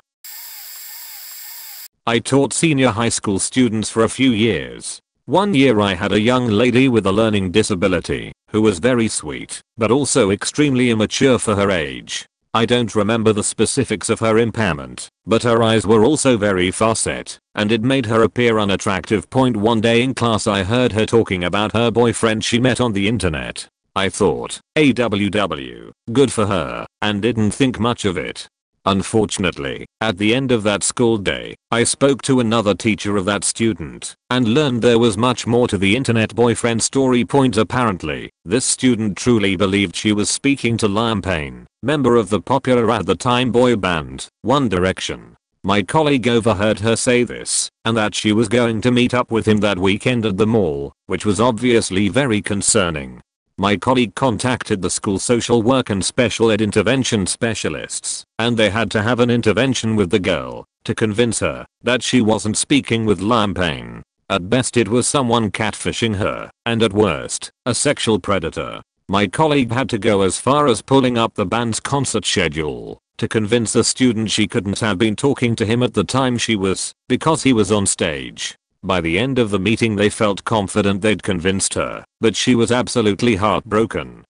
I taught senior high school students for a few years. One year I had a young lady with a learning disability who was very sweet, but also extremely immature for her age. I don't remember the specifics of her impairment, but her eyes were also very far set, and it made her appear unattractive. One day in class I heard her talking about her boyfriend she met on the internet. I thought, AWW, good for her, and didn't think much of it. Unfortunately, at the end of that school day, I spoke to another teacher of that student and learned there was much more to the internet boyfriend story. Apparently, this student truly believed she was speaking to Liam Payne, member of the popular at the time boy band, One Direction. My colleague overheard her say this, and that she was going to meet up with him that weekend at the mall, which was obviously very concerning. My colleague contacted the school social work and special ed intervention specialists, and they had to have an intervention with the girl to convince her that she wasn't speaking with Liam Payne. At best it was someone catfishing her, and at worst, a sexual predator. My colleague had to go as far as pulling up the band's concert schedule to convince the student she couldn't have been talking to him at the time she was, because he was on stage. By the end of the meeting they felt confident they'd convinced her, but she was absolutely heartbroken.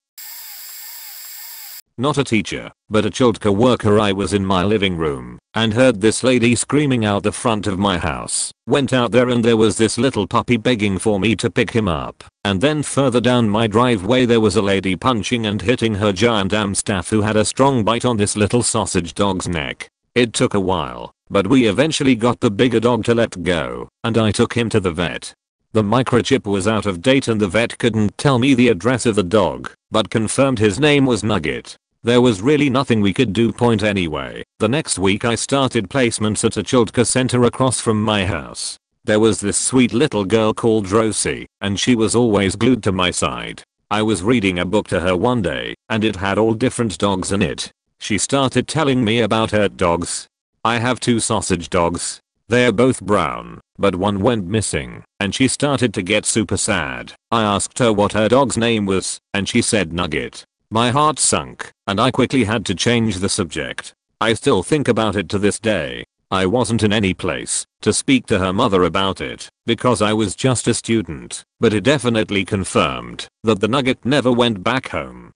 Not a teacher, but a child co-worker. I was in my living room and heard this lady screaming out the front of my house. Went out there and there was this little puppy begging for me to pick him up. And then further down my driveway there was a lady punching and hitting her giant Amstaff who had a strong bite on this little sausage dog's neck. It took a while, but we eventually got the bigger dog to let go, and I took him to the vet. The microchip was out of date and the vet couldn't tell me the address of the dog, but confirmed his name was Nugget. There was really nothing we could do. Anyway, the next week I started placements at a childcare center across from my house. There was this sweet little girl called Rosie, and she was always glued to my side. I was reading a book to her one day, and it had all different dogs in it. She started telling me about her dogs. I have 2 sausage dogs. They're both brown, but one went missing, and she started to get super sad. I asked her what her dog's name was, and she said Nugget. My heart sunk, and I quickly had to change the subject. I still think about it to this day. I wasn't in any place to speak to her mother about it because I was just a student, but it definitely confirmed that the Nugget never went back home.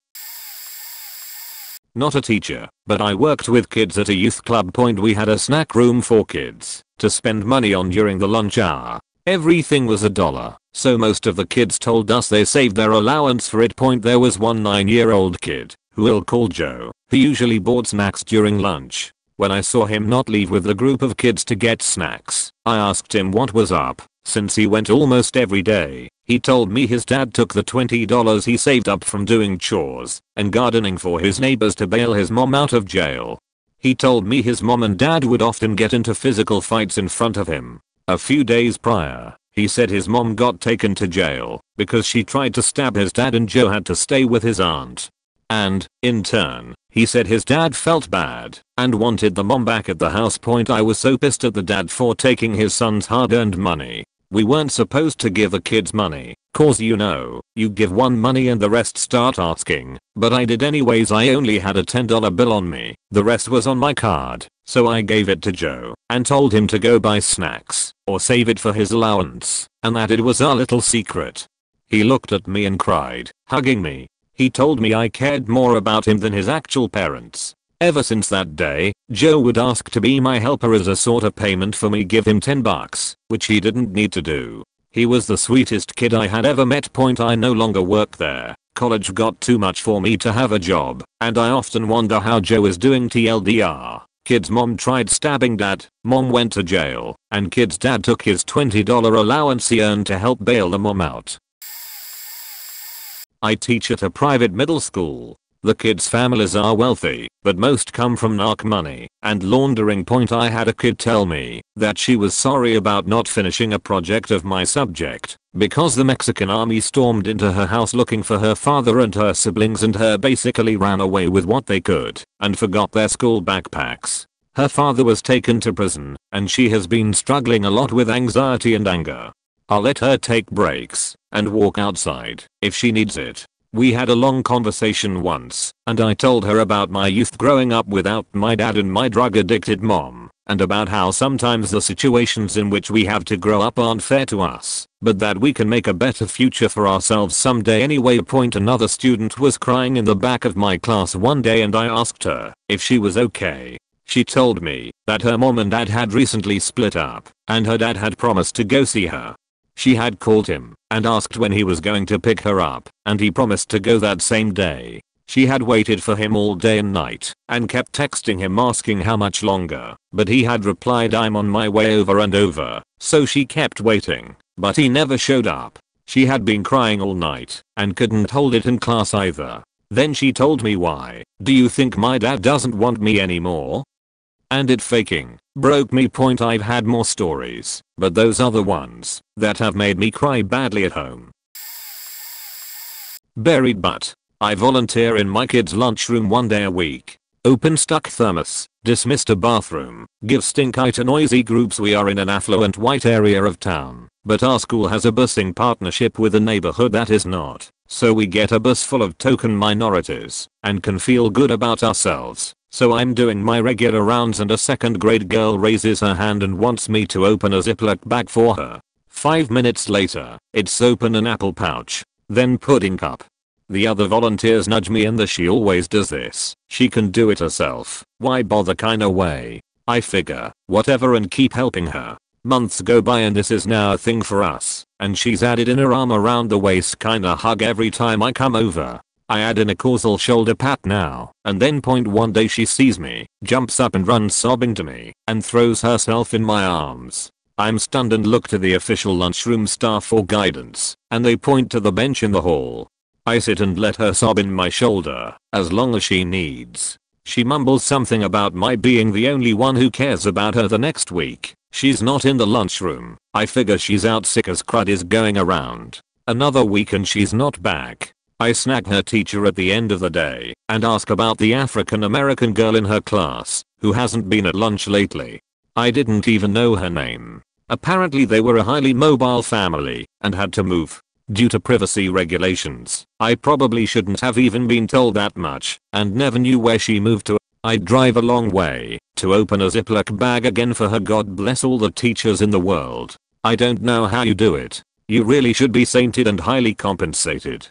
Not a teacher, but I worked with kids at a youth club. We had a snack room for kids to spend money on during the lunch hour. Everything was $1, so most of the kids told us they saved their allowance for it. There was one 9-year-old kid, who we'll call Joe, who usually bought snacks during lunch. When I saw him not leave with the group of kids to get snacks, I asked him what was up, since he went almost every day. He told me his dad took the $20 he saved up from doing chores and gardening for his neighbors to bail his mom out of jail. He told me his mom and dad would often get into physical fights in front of him. A few days prior, he said his mom got taken to jail because she tried to stab his dad and Joe had to stay with his aunt. And, in turn, he said his dad felt bad and wanted the mom back at the house. I was so pissed at the dad for taking his son's hard-earned money. We weren't supposed to give the kids money, cause you know, you give one money and the rest start asking, but I did anyways. I only had a $10 bill on me, the rest was on my card, so I gave it to Joe and told him to go buy snacks or save it for his allowance, and that it was our little secret. He looked at me and cried, hugging me. He told me I cared more about him than his actual parents. Ever since that day, Joe would ask to be my helper as a sort of payment for me give him $10, which he didn't need to do. He was the sweetest kid I had ever met. I no longer work there. College got too much for me to have a job, and I often wonder how Joe is doing. TLDR. Kid's mom tried stabbing dad, mom went to jail, and kid's dad took his $20 allowance he earned to help bail the mom out. I teach at a private middle school. The kids' families are wealthy, but most come from narc money and laundering. I had a kid tell me that she was sorry about not finishing a project of my subject because the Mexican army stormed into her house looking for her father and her siblings and her basically ran away with what they could and forgot their school backpacks. Her father was taken to prison and she has been struggling a lot with anxiety and anger. I'll let her take breaks and walk outside if she needs it. We had a long conversation once, and I told her about my youth growing up without my dad and my drug addicted mom, and about how sometimes the situations in which we have to grow up aren't fair to us, but that we can make a better future for ourselves someday anyway. Another student was crying in the back of my class one day and I asked her if she was okay. She told me that her mom and dad had recently split up, and her dad had promised to go see her. She had called him and asked when he was going to pick her up, and he promised to go that same day. She had waited for him all day and night and kept texting him asking how much longer, but he had replied I'm on my way over and over, so she kept waiting, but he never showed up. She had been crying all night and couldn't hold it in class either. Then she told me why. Do you think my dad doesn't want me anymore? And it faking broke me. I've had more stories, but those are the ones that have made me cry badly at home. Buried butt. I volunteer in my kids' lunchroom one day a week. Open stuck thermos, dismissed a bathroom, give stink eye to noisy groups. We are in an affluent white area of town, but our school has a busing partnership with a neighborhood that is not, so we get a bus full of token minorities and can feel good about ourselves. So I'm doing my regular rounds and a second grade girl raises her hand and wants me to open a Ziploc bag for her. 5 minutes later, it's open an apple pouch, then pudding cup. The other volunteers nudge me and she always does this. She can do it herself. Why bother kinda way. I figure, whatever and keep helping her. Months go by and this is now a thing for us, and she's added in her arm around the waist kinda hug every time I come over. I add in a causal shoulder pat now, and then one day she sees me, jumps up and runs sobbing to me, and throws herself in my arms. I'm stunned and look to the official lunchroom staff for guidance, and they point to the bench in the hall. I sit and let her sob in my shoulder, as long as she needs. She mumbles something about my being the only one who cares about her. The next week, she's not in the lunchroom. I figure she's out sick as crud is going around. Another week and she's not back. I snag her teacher at the end of the day and ask about the African American girl in her class who hasn't been at lunch lately. I didn't even know her name. Apparently they were a highly mobile family and had to move due to privacy regulations. I probably shouldn't have even been told that much and never knew where she moved to. I'd drive a long way to open a Ziploc bag again for her. God bless all the teachers in the world. I don't know how you do it. You really should be sainted and highly compensated.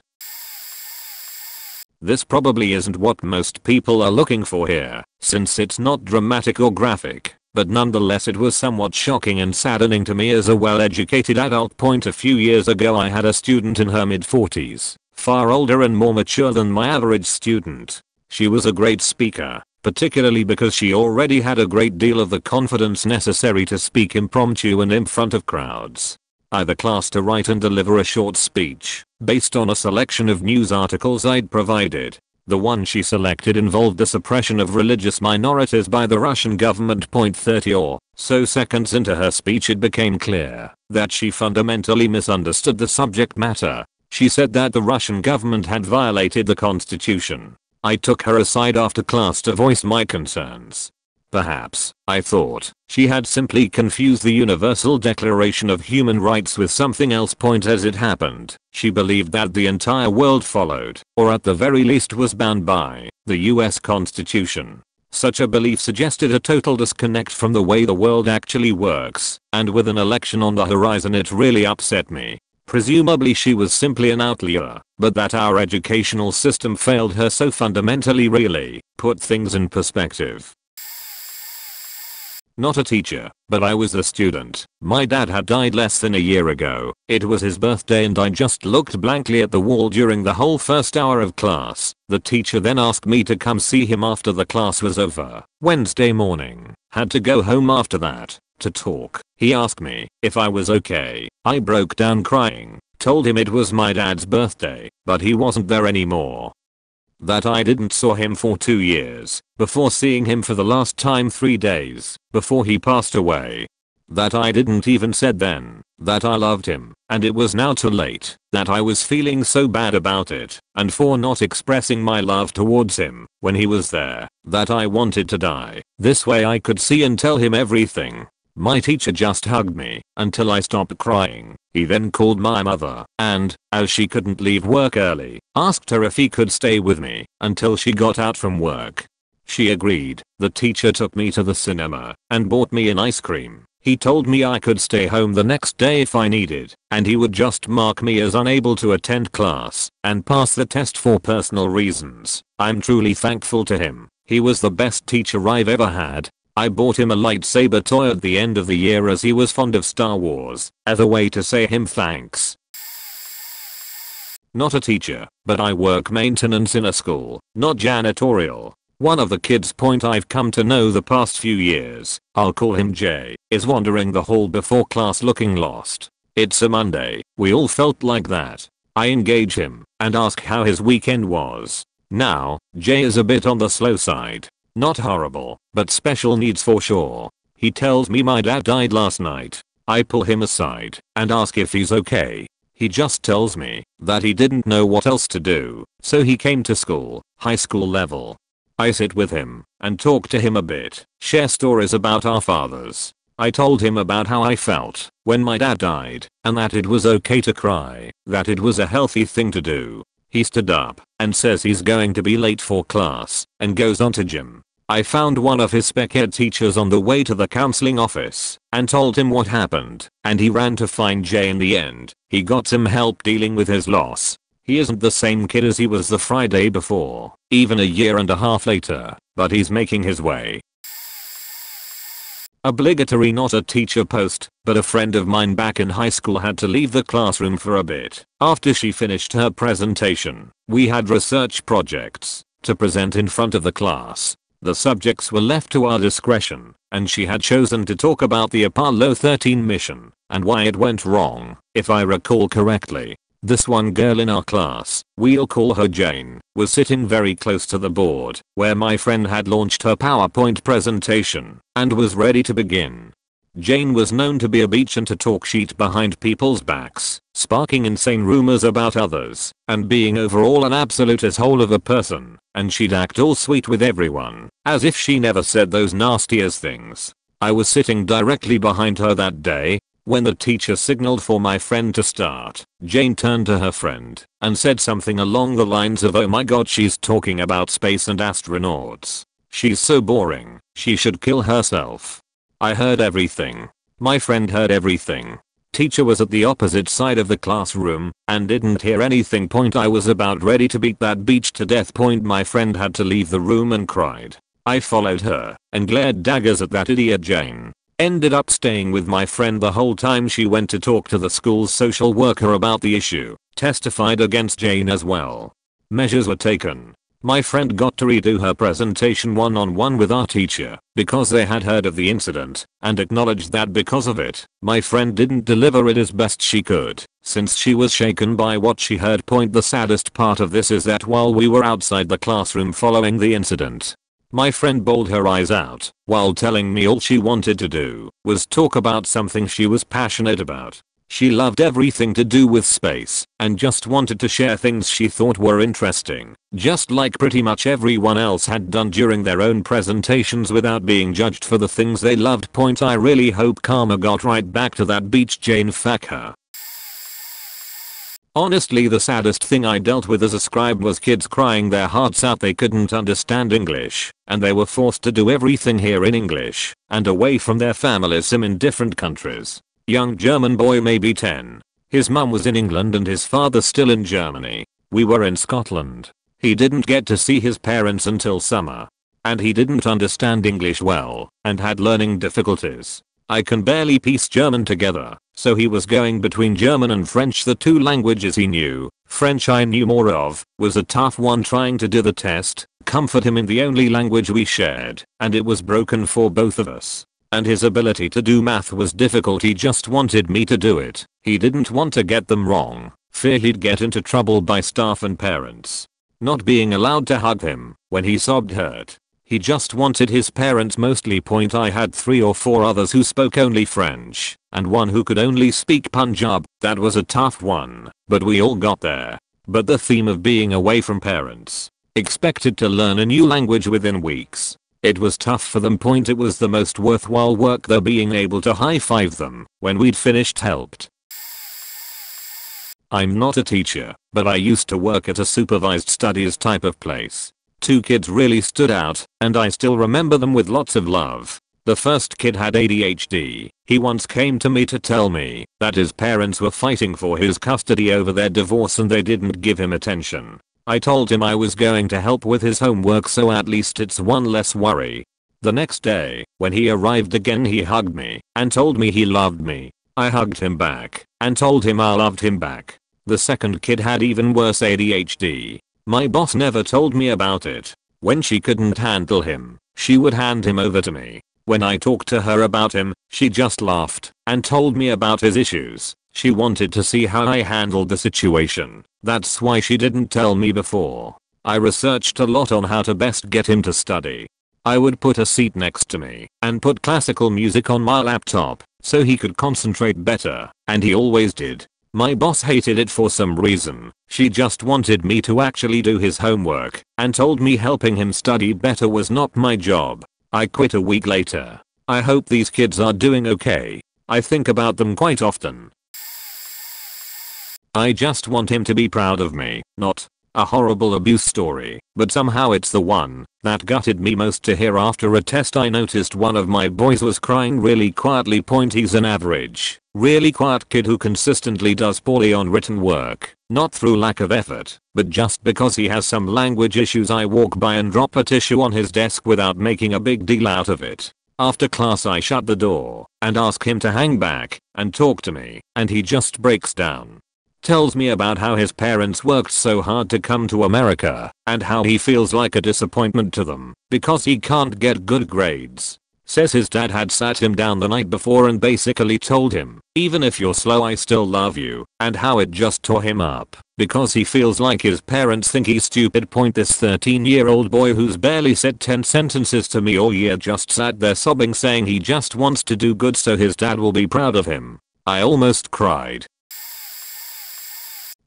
This probably isn't what most people are looking for here, since it's not dramatic or graphic, but nonetheless it was somewhat shocking and saddening to me as a well-educated adult. A few years ago I had a student in her mid-40s, far older and more mature than my average student. She was a great speaker, particularly because she already had a great deal of the confidence necessary to speak impromptu and in front of crowds. I had the class to write and deliver a short speech based on a selection of news articles I'd provided. The one she selected involved the suppression of religious minorities by the Russian government. 30 or so seconds into her speech it became clear that she fundamentally misunderstood the subject matter. She said that the Russian government had violated the constitution. I took her aside after class to voice my concerns. Perhaps, I thought, she had simply confused the Universal Declaration of Human Rights with something else. As it happened, she believed that the entire world followed, or at the very least was bound by, the US Constitution. Such a belief suggested a total disconnect from the way the world actually works, and with an election on the horizon it really upset me. Presumably she was simply an outlier, but that our educational system failed her so fundamentally really put things in perspective. Not a teacher, but I was a student. My dad had died less than a year ago. It was his birthday and I just looked blankly at the wall during the whole first hour of class. The teacher then asked me to come see him after the class was over. Wednesday morning. Had to go home after that to talk. He asked me if I was okay. I broke down crying, told him it was my dad's birthday, but he wasn't there anymore. That I didn't saw him for 2 years, before seeing him for the last time 3 days, before he passed away. That I didn't even said then, that I loved him, and it was now too late, that I was feeling so bad about it, and for not expressing my love towards him, when he was there, that I wanted to die. This way I could see and tell him everything. My teacher just hugged me until I stopped crying. He then called my mother and, as she couldn't leave work early, asked her if he could stay with me until she got out from work. She agreed. The teacher took me to the cinema and bought me an ice cream. He told me I could stay home the next day if I needed, and he would just mark me as unable to attend class and pass the test for personal reasons. I'm truly thankful to him. He was the best teacher I've ever had. I bought him a lightsaber toy at the end of the year as he was fond of Star Wars, as a way to say him thanks. Not a teacher, but I work maintenance in a school, not janitorial. One of the kids I've come to know the past few years, I'll call him Jay, is wandering the hall before class looking lost. It's a Monday, we all felt like that. I engage him and ask how his weekend was. Now, Jay is a bit on the slow side. Not horrible, but special needs for sure. He tells me my dad died last night. I pull him aside and ask if he's okay. He just tells me that he didn't know what else to do, so he came to school, high school level. I sit with him and talk to him a bit, share stories about our fathers. I told him about how I felt when my dad died, and that it was okay to cry, that it was a healthy thing to do. He stood up and says he's going to be late for class and goes on to gym. I found one of his spec ed teachers on the way to the counseling office and told him what happened, and he ran to find Jay in the end. He got some help dealing with his loss. He isn't the same kid as he was the Friday before, even a year and a half later, but he's making his way. Obligatory not a teacher post, but a friend of mine back in high school had to leave the classroom for a bit after she finished her presentation. We had research projects to present in front of the class. The subjects were left to our discretion, and she had chosen to talk about the Apollo 13 mission and why it went wrong, if I recall correctly. This one girl in our class, we'll call her Jane, was sitting very close to the board where my friend had launched her PowerPoint presentation and was ready to begin. Jane was known to be a beach and to talk shit behind people's backs, sparking insane rumors about others, and being overall an absolute asshole of a person, and she'd act all sweet with everyone, as if she never said those nastiest things. I was sitting directly behind her that day. When the teacher signaled for my friend to start, Jane turned to her friend and said something along the lines of, "Oh my god, she's talking about space and astronauts. She's so boring. She should kill herself." I heard everything. My friend heard everything. Teacher was at the opposite side of the classroom and didn't hear anything. I was about ready to beat that beach to death. My friend had to leave the room and cried. I followed her and glared daggers at that idiot Jane. Ended up staying with my friend the whole time. She went to talk to the school's social worker about the issue, testified against Jane as well. Measures were taken. My friend got to redo her presentation one-on-one with our teacher because they had heard of the incident and acknowledged that because of it, my friend didn't deliver it as best she could since she was shaken by what she heard. The saddest part of this is that while we were outside the classroom following the incident, my friend bawled her eyes out while telling me all she wanted to do was talk about something she was passionate about. She loved everything to do with space and just wanted to share things she thought were interesting, just like pretty much everyone else had done during their own presentations without being judged for the things they loved. I really hope karma got right back to that beach Jane. Fuck her. Honestly, the saddest thing I dealt with as a scribe was kids crying their hearts out. They couldn't understand English and they were forced to do everything here in English and away from their families in different countries. Young German boy, maybe 10. His mum was in England and his father still in Germany. We were in Scotland. He didn't get to see his parents until summer. And he didn't understand English well and had learning difficulties. I can barely piece German together, so he was going between German and French, the two languages he knew. French I knew more of, was a tough one. Trying to do the test, comfort him in the only language we shared, and it was broken for both of us. And his ability to do math was difficult. He just wanted me to do it. He didn't want to get them wrong, fear he'd get into trouble by staff and parents. Not being allowed to hug him when he sobbed hurt. He just wanted his parents mostly. I had 3 or 4 others who spoke only French and one who could only speak Punjab. That was a tough one, but we all got there. But the theme of being away from parents, expected to learn a new language within weeks. It was tough for them. It was the most worthwhile work though. Being able to high-five them when we'd finished helped. I'm not a teacher, but I used to work at a supervised studies type of place. 2 kids really stood out, and I still remember them with lots of love. The first kid had ADHD. He once came to me to tell me that his parents were fighting for his custody over their divorce and they didn't give him attention. I told him I was going to help with his homework, so at least it's one less worry. The next day, when he arrived again, he hugged me and told me he loved me. I hugged him back and told him I loved him back. The second kid had even worse ADHD. My boss never told me about it. When she couldn't handle him, she would hand him over to me. When I talked to her about him, she just laughed and told me about his issues. She wanted to see how I handled the situation. That's why she didn't tell me before. I researched a lot on how to best get him to study. I would put a seat next to me and put classical music on my laptop so he could concentrate better, and he always did. My boss hated it for some reason. She just wanted me to actually do his homework and told me helping him study better was not my job. I quit a week later. I hope these kids are doing okay. I think about them quite often. I just want him to be proud of me. Not a horrible abuse story, but somehow it's the one that gutted me most to hear. After a test, I noticed one of my boys was crying really quietly. He's an average, really quiet kid who consistently does poorly on written work, not through lack of effort, but just because he has some language issues. I walk by and drop a tissue on his desk without making a big deal out of it. After class, I shut the door and ask him to hang back and talk to me, and he just breaks down. Tells me about how his parents worked so hard to come to America and how he feels like a disappointment to them because he can't get good grades. Says his dad had sat him down the night before and basically told him, "Even if you're slow, I still love you," and how it just tore him up because he feels like his parents think he's stupid. This 13-year-old boy who's barely said 10 sentences to me all year just sat there sobbing, saying he just wants to do good so his dad will be proud of him. I almost cried.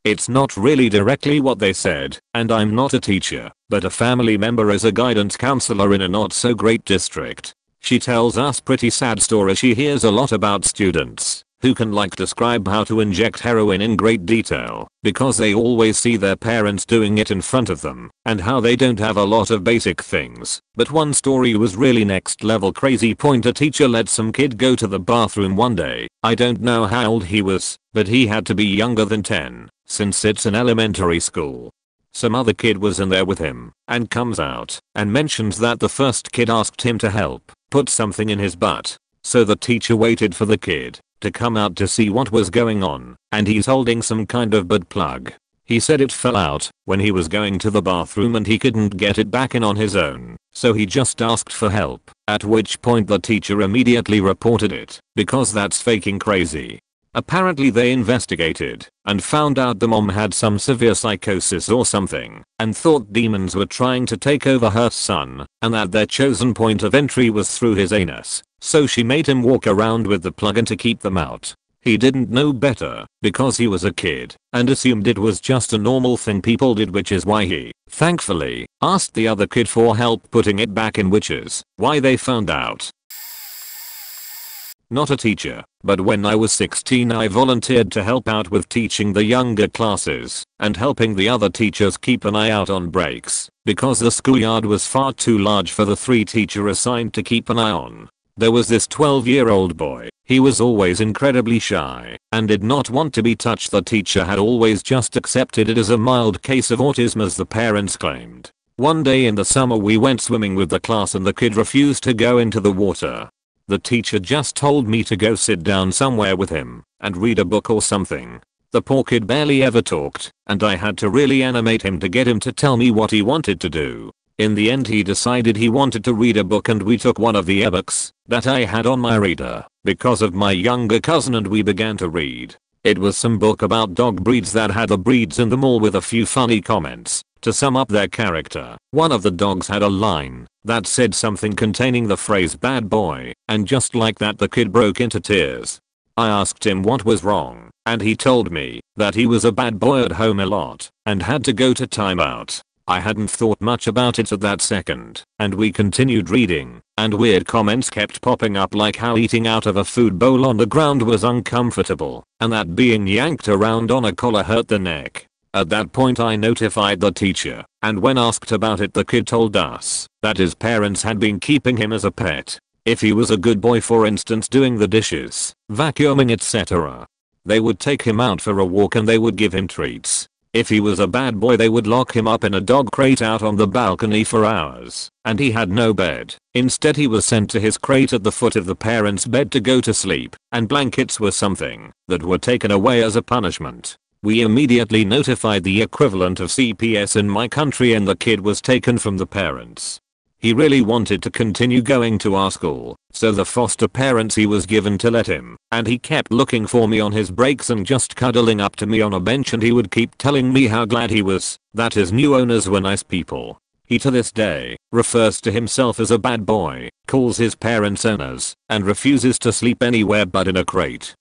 It's not really directly what they said, and I'm not a teacher, but a family member is a guidance counselor in a not so great district. She tells us pretty sad stories. She hears a lot about students who can describe how to inject heroin in great detail because they always see their parents doing it in front of them and how they don't have a lot of basic things. But one story was really next level crazy. A teacher let some kid go to the bathroom one day. I don't know how old he was, but he had to be younger than 10 since it's an elementary school. Some other kid was in there with him and comes out and mentions that the first kid asked him to help put something in his butt. So the teacher waited for the kid to come out to see what was going on, and he's holding some kind of butt plug. He said it fell out when he was going to the bathroom and he couldn't get it back in on his own, so he just asked for help, at which point the teacher immediately reported it because that's faking crazy. Apparently they investigated and found out the mom had some severe psychosis or something and thought demons were trying to take over her son and that their chosen point of entry was through his anus, so she made him walk around with the plug in to keep them out. He didn't know better because he was a kid and assumed it was just a normal thing people did, which is why he, thankfully, asked the other kid for help putting it back in, which is why they found out. Not a teacher, but when I was 16 I volunteered to help out with teaching the younger classes and helping the other teachers keep an eye out on breaks because the schoolyard was far too large for the 3 teachers assigned to keep an eye on. There was this 12-year-old boy. He was always incredibly shy and did not want to be touched. The teacher had always just accepted it as a mild case of autism, as the parents claimed. One day in the summer we went swimming with the class and the kid refused to go into the water. The teacher just told me to go sit down somewhere with him and read a book or something. The poor kid barely ever talked, and I had to really animate him to get him to tell me what he wanted to do. In the end he decided he wanted to read a book and we took one of the ebooks that I had on my reader because of my younger cousin and we began to read. It was some book about dog breeds that had the breeds in them all with a few funny comments to sum up their character. One of the dogs had a line that said something containing the phrase bad boy, and just like that the kid broke into tears. I asked him what was wrong and he told me that he was a bad boy at home a lot and had to go to timeout. I hadn't thought much about it at that second, and we continued reading, and weird comments kept popping up like how eating out of a food bowl on the ground was uncomfortable, and that being yanked around on a collar hurt the neck. At that point I notified the teacher, and when asked about it the kid told us that his parents had been keeping him as a pet. If he was a good boy, for instance doing the dishes, vacuuming, etc., they would take him out for a walk and they would give him treats. If he was a bad boy they would lock him up in a dog crate out on the balcony for hours, and he had no bed. Instead he was sent to his crate at the foot of the parents' bed to go to sleep, and blankets were something that were taken away as a punishment. We immediately notified the equivalent of CPS in my country and the kid was taken from the parents. He really wanted to continue going to our school, so the foster parents he was given to let him, and he kept looking for me on his breaks and just cuddling up to me on a bench, and he would keep telling me how glad he was that his new owners were nice people. He to this day refers to himself as a bad boy, calls his parents owners, and refuses to sleep anywhere but in a crate.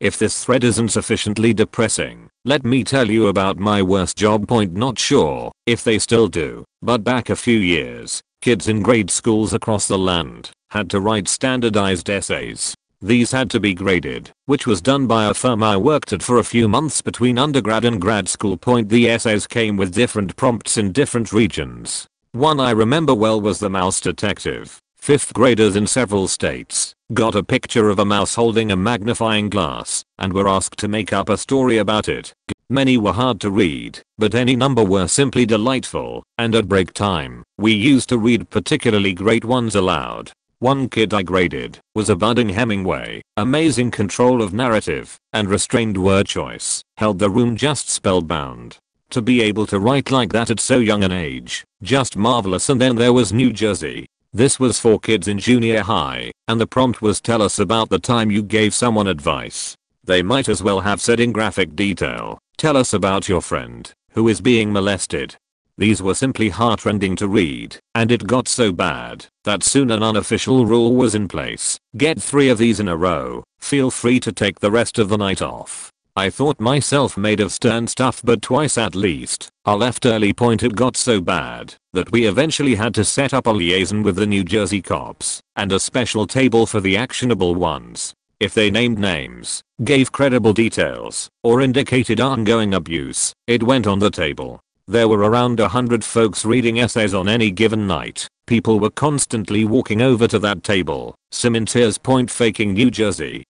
If this thread isn't sufficiently depressing, let me tell you about my worst job. Not sure if they still do, but back a few years, kids in grade schools across the land had to write standardized essays. These had to be graded, which was done by a firm I worked at for a few months between undergrad and grad school. The essays came with different prompts in different regions. One I remember well was the mouse detective. 5th graders in several states got a picture of a mouse holding a magnifying glass and were asked to make up a story about it. Many were hard to read, but any number were simply delightful, and at break time, we used to read particularly great ones aloud. One kid I graded was a budding Hemingway. Amazing control of narrative and restrained word choice held the room just spellbound. To be able to write like that at so young an age, just marvelous. And then there was New Jersey. This was for kids in junior high, and the prompt was tell us about the time you gave someone advice. They might as well have said in graphic detail, tell us about your friend who is being molested. These were simply heartrending to read, and it got so bad that soon an unofficial rule was in place. Get 3 of these in a row, feel free to take the rest of the night off. I thought myself made of stern stuff, but twice at least, our left early. It got so bad that we eventually had to set up a liaison with the New Jersey cops and a special table for the actionable ones. If they named names, gave credible details, or indicated ongoing abuse, it went on the table. There were around 100 folks reading essays on any given night. People were constantly walking over to that table. Cementeers Point faking New Jersey.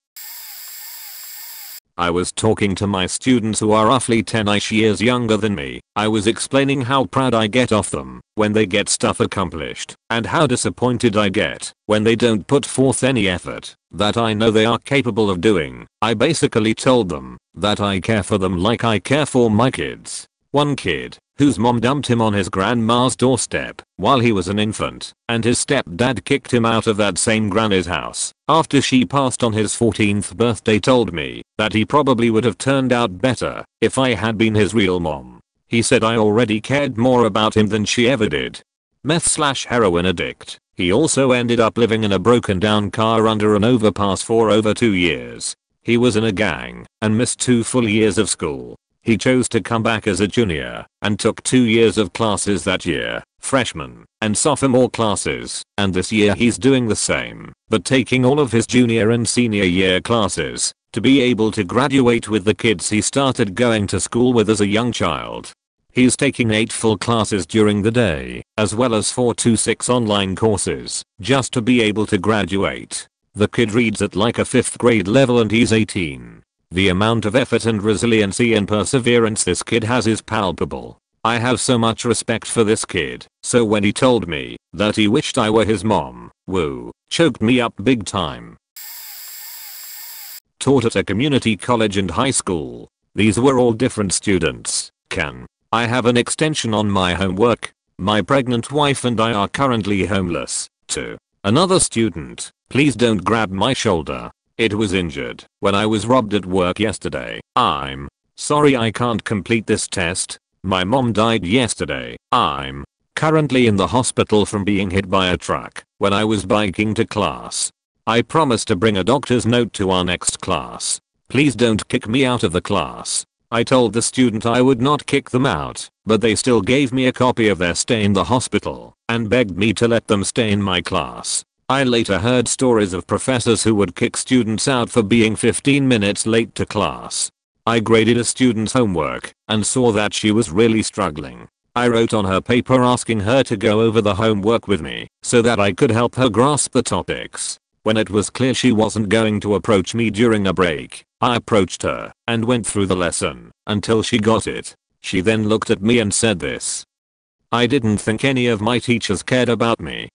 I was talking to my students who are roughly 10ish years younger than me. I was explaining how proud I get of them when they get stuff accomplished, and how disappointed I get when they don't put forth any effort that I know they are capable of doing. I basically told them that I care for them like I care for my kids. One kid, whose mom dumped him on his grandma's doorstep while he was an infant, and his stepdad kicked him out of that same granny's house after she passed on his 14th birthday, told me that he probably would have turned out better if I had been his real mom. He said I already cared more about him than she ever did. Meth/heroin addict. He also ended up living in a broken down car under an overpass for over 2 years. He was in a gang and missed 2 full years of school. He chose to come back as a junior and took 2 years of classes that year, freshman and sophomore classes, and this year he's doing the same, but taking all of his junior and senior year classes to be able to graduate with the kids he started going to school with as a young child. He's taking 8 full classes during the day, as well as 4 to 6 online courses, just to be able to graduate. The kid reads at like a 5th grade level and he's 18. The amount of effort and resiliency and perseverance this kid has is palpable. I have so much respect for this kid, so when he told me that he wished I were his mom, woo, choked me up big time. Taught at a community college and high school. These were all different students. I have an extension on my homework. My pregnant wife and I are currently homeless. To another student, please don't grab my shoulder. It was injured when I was robbed at work yesterday. I'm sorry I can't complete this test. My mom died yesterday. I'm currently in the hospital from being hit by a truck when I was biking to class. I promised to bring a doctor's note to our next class. Please don't kick me out of the class. I told the student I would not kick them out, but they still gave me a copy of their stay in the hospital and begged me to let them stay in my class. I later heard stories of professors who would kick students out for being 15 minutes late to class. I graded a student's homework and saw that she was really struggling. I wrote on her paper asking her to go over the homework with me so that I could help her grasp the topics. When it was clear she wasn't going to approach me during a break, I approached her and went through the lesson until she got it. She then looked at me and said this: "I didn't think any of my teachers cared about me."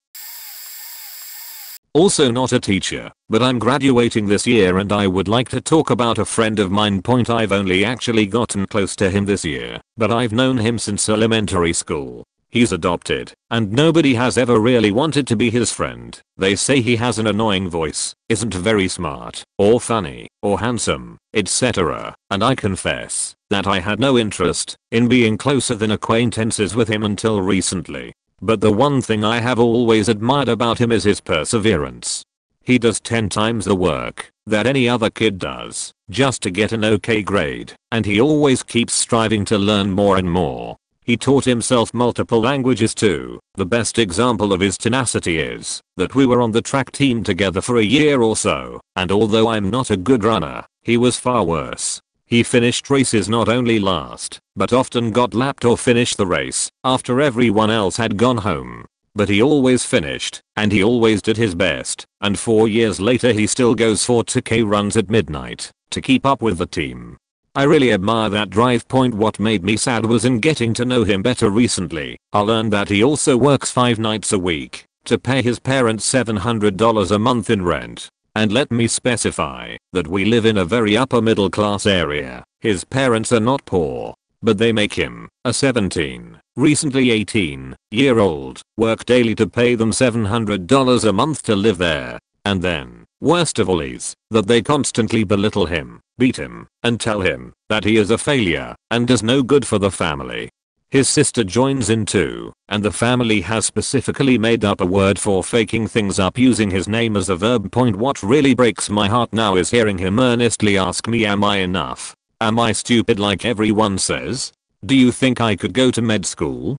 Also not a teacher, but I'm graduating this year and I would like to talk about a friend of mine. I've only actually gotten close to him this year, but I've known him since elementary school. He's adopted, and nobody has ever really wanted to be his friend. They say he has an annoying voice, isn't very smart, or funny, or handsome, etc. And I confess that I had no interest in being closer than acquaintances with him until recently. But the one thing I have always admired about him is his perseverance. He does 10 times the work that any other kid does just to get an okay grade, and he always keeps striving to learn more and more. He taught himself multiple languages too. The best example of his tenacity is that we were on the track team together for a year or so, and although I'm not a good runner, he was far worse. He finished races not only last, but often got lapped or finished the race after everyone else had gone home. But he always finished, and he always did his best, and 4 years later he still goes for 2K runs at midnight to keep up with the team. I really admire that drive. What made me sad was in getting to know him better recently, I learned that he also works 5 nights a week to pay his parents $700 a month in rent. And let me specify that we live in a very upper middle class area. His parents are not poor, but they make him, a 17, recently 18-year-old, work daily to pay them $700 a month to live there. And then, worst of all is that they constantly belittle him, beat him, and tell him that he is a failure and does no good for the family. His sister joins in too, and the family has specifically made up a word for faking things up using his name as a verb. What really breaks my heart now is hearing him earnestly ask me, am I enough? Am I stupid like everyone says? Do you think I could go to med school?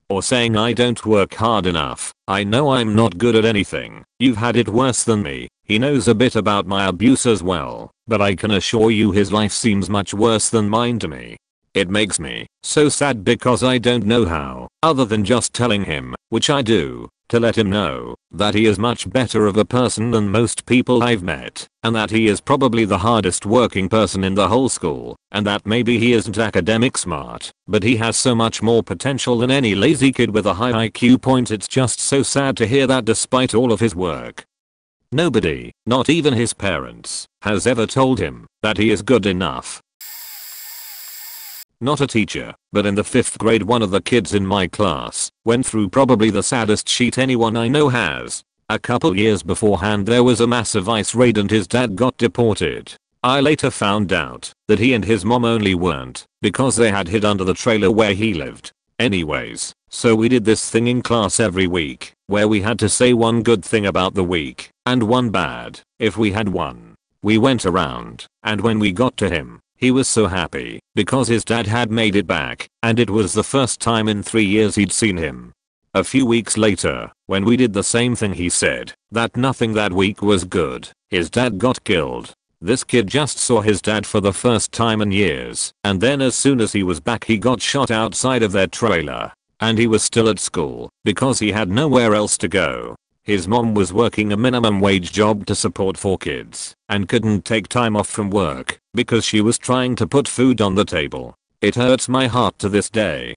Or saying I don't work hard enough. I know I'm not good at anything. You've had it worse than me. He knows a bit about my abuse as well, but I can assure you his life seems much worse than mine to me. It makes me so sad because I don't know how, other than just telling him, which I do, to let him know that he is much better of a person than most people I've met, and that he is probably the hardest working person in the whole school, and that maybe he isn't academic smart, but he has so much more potential than any lazy kid with a high IQ point. It's just so sad to hear that despite all of his work, nobody, not even his parents, has ever told him that he is good enough. Not a teacher, but in the 5th grade one of the kids in my class went through probably the saddest sheet anyone I know has. A couple years beforehand there was a massive ICE raid and his dad got deported. I later found out that he and his mom only weren't because they had hid under the trailer where he lived. Anyways, so we did this thing in class every week where we had to say one good thing about the week and one bad if we had one. We went around, and when we got to him, he was so happy because his dad had made it back and it was the first time in 3 years he'd seen him. A few weeks later, when we did the same thing, he said that nothing that week was good. His dad got killed. This kid just saw his dad for the first time in years, and then as soon as he was back he got shot outside of their trailer. And he was still at school because he had nowhere else to go. His mom was working a minimum wage job to support 4 kids and couldn't take time off from work because she was trying to put food on the table. It hurts my heart to this day.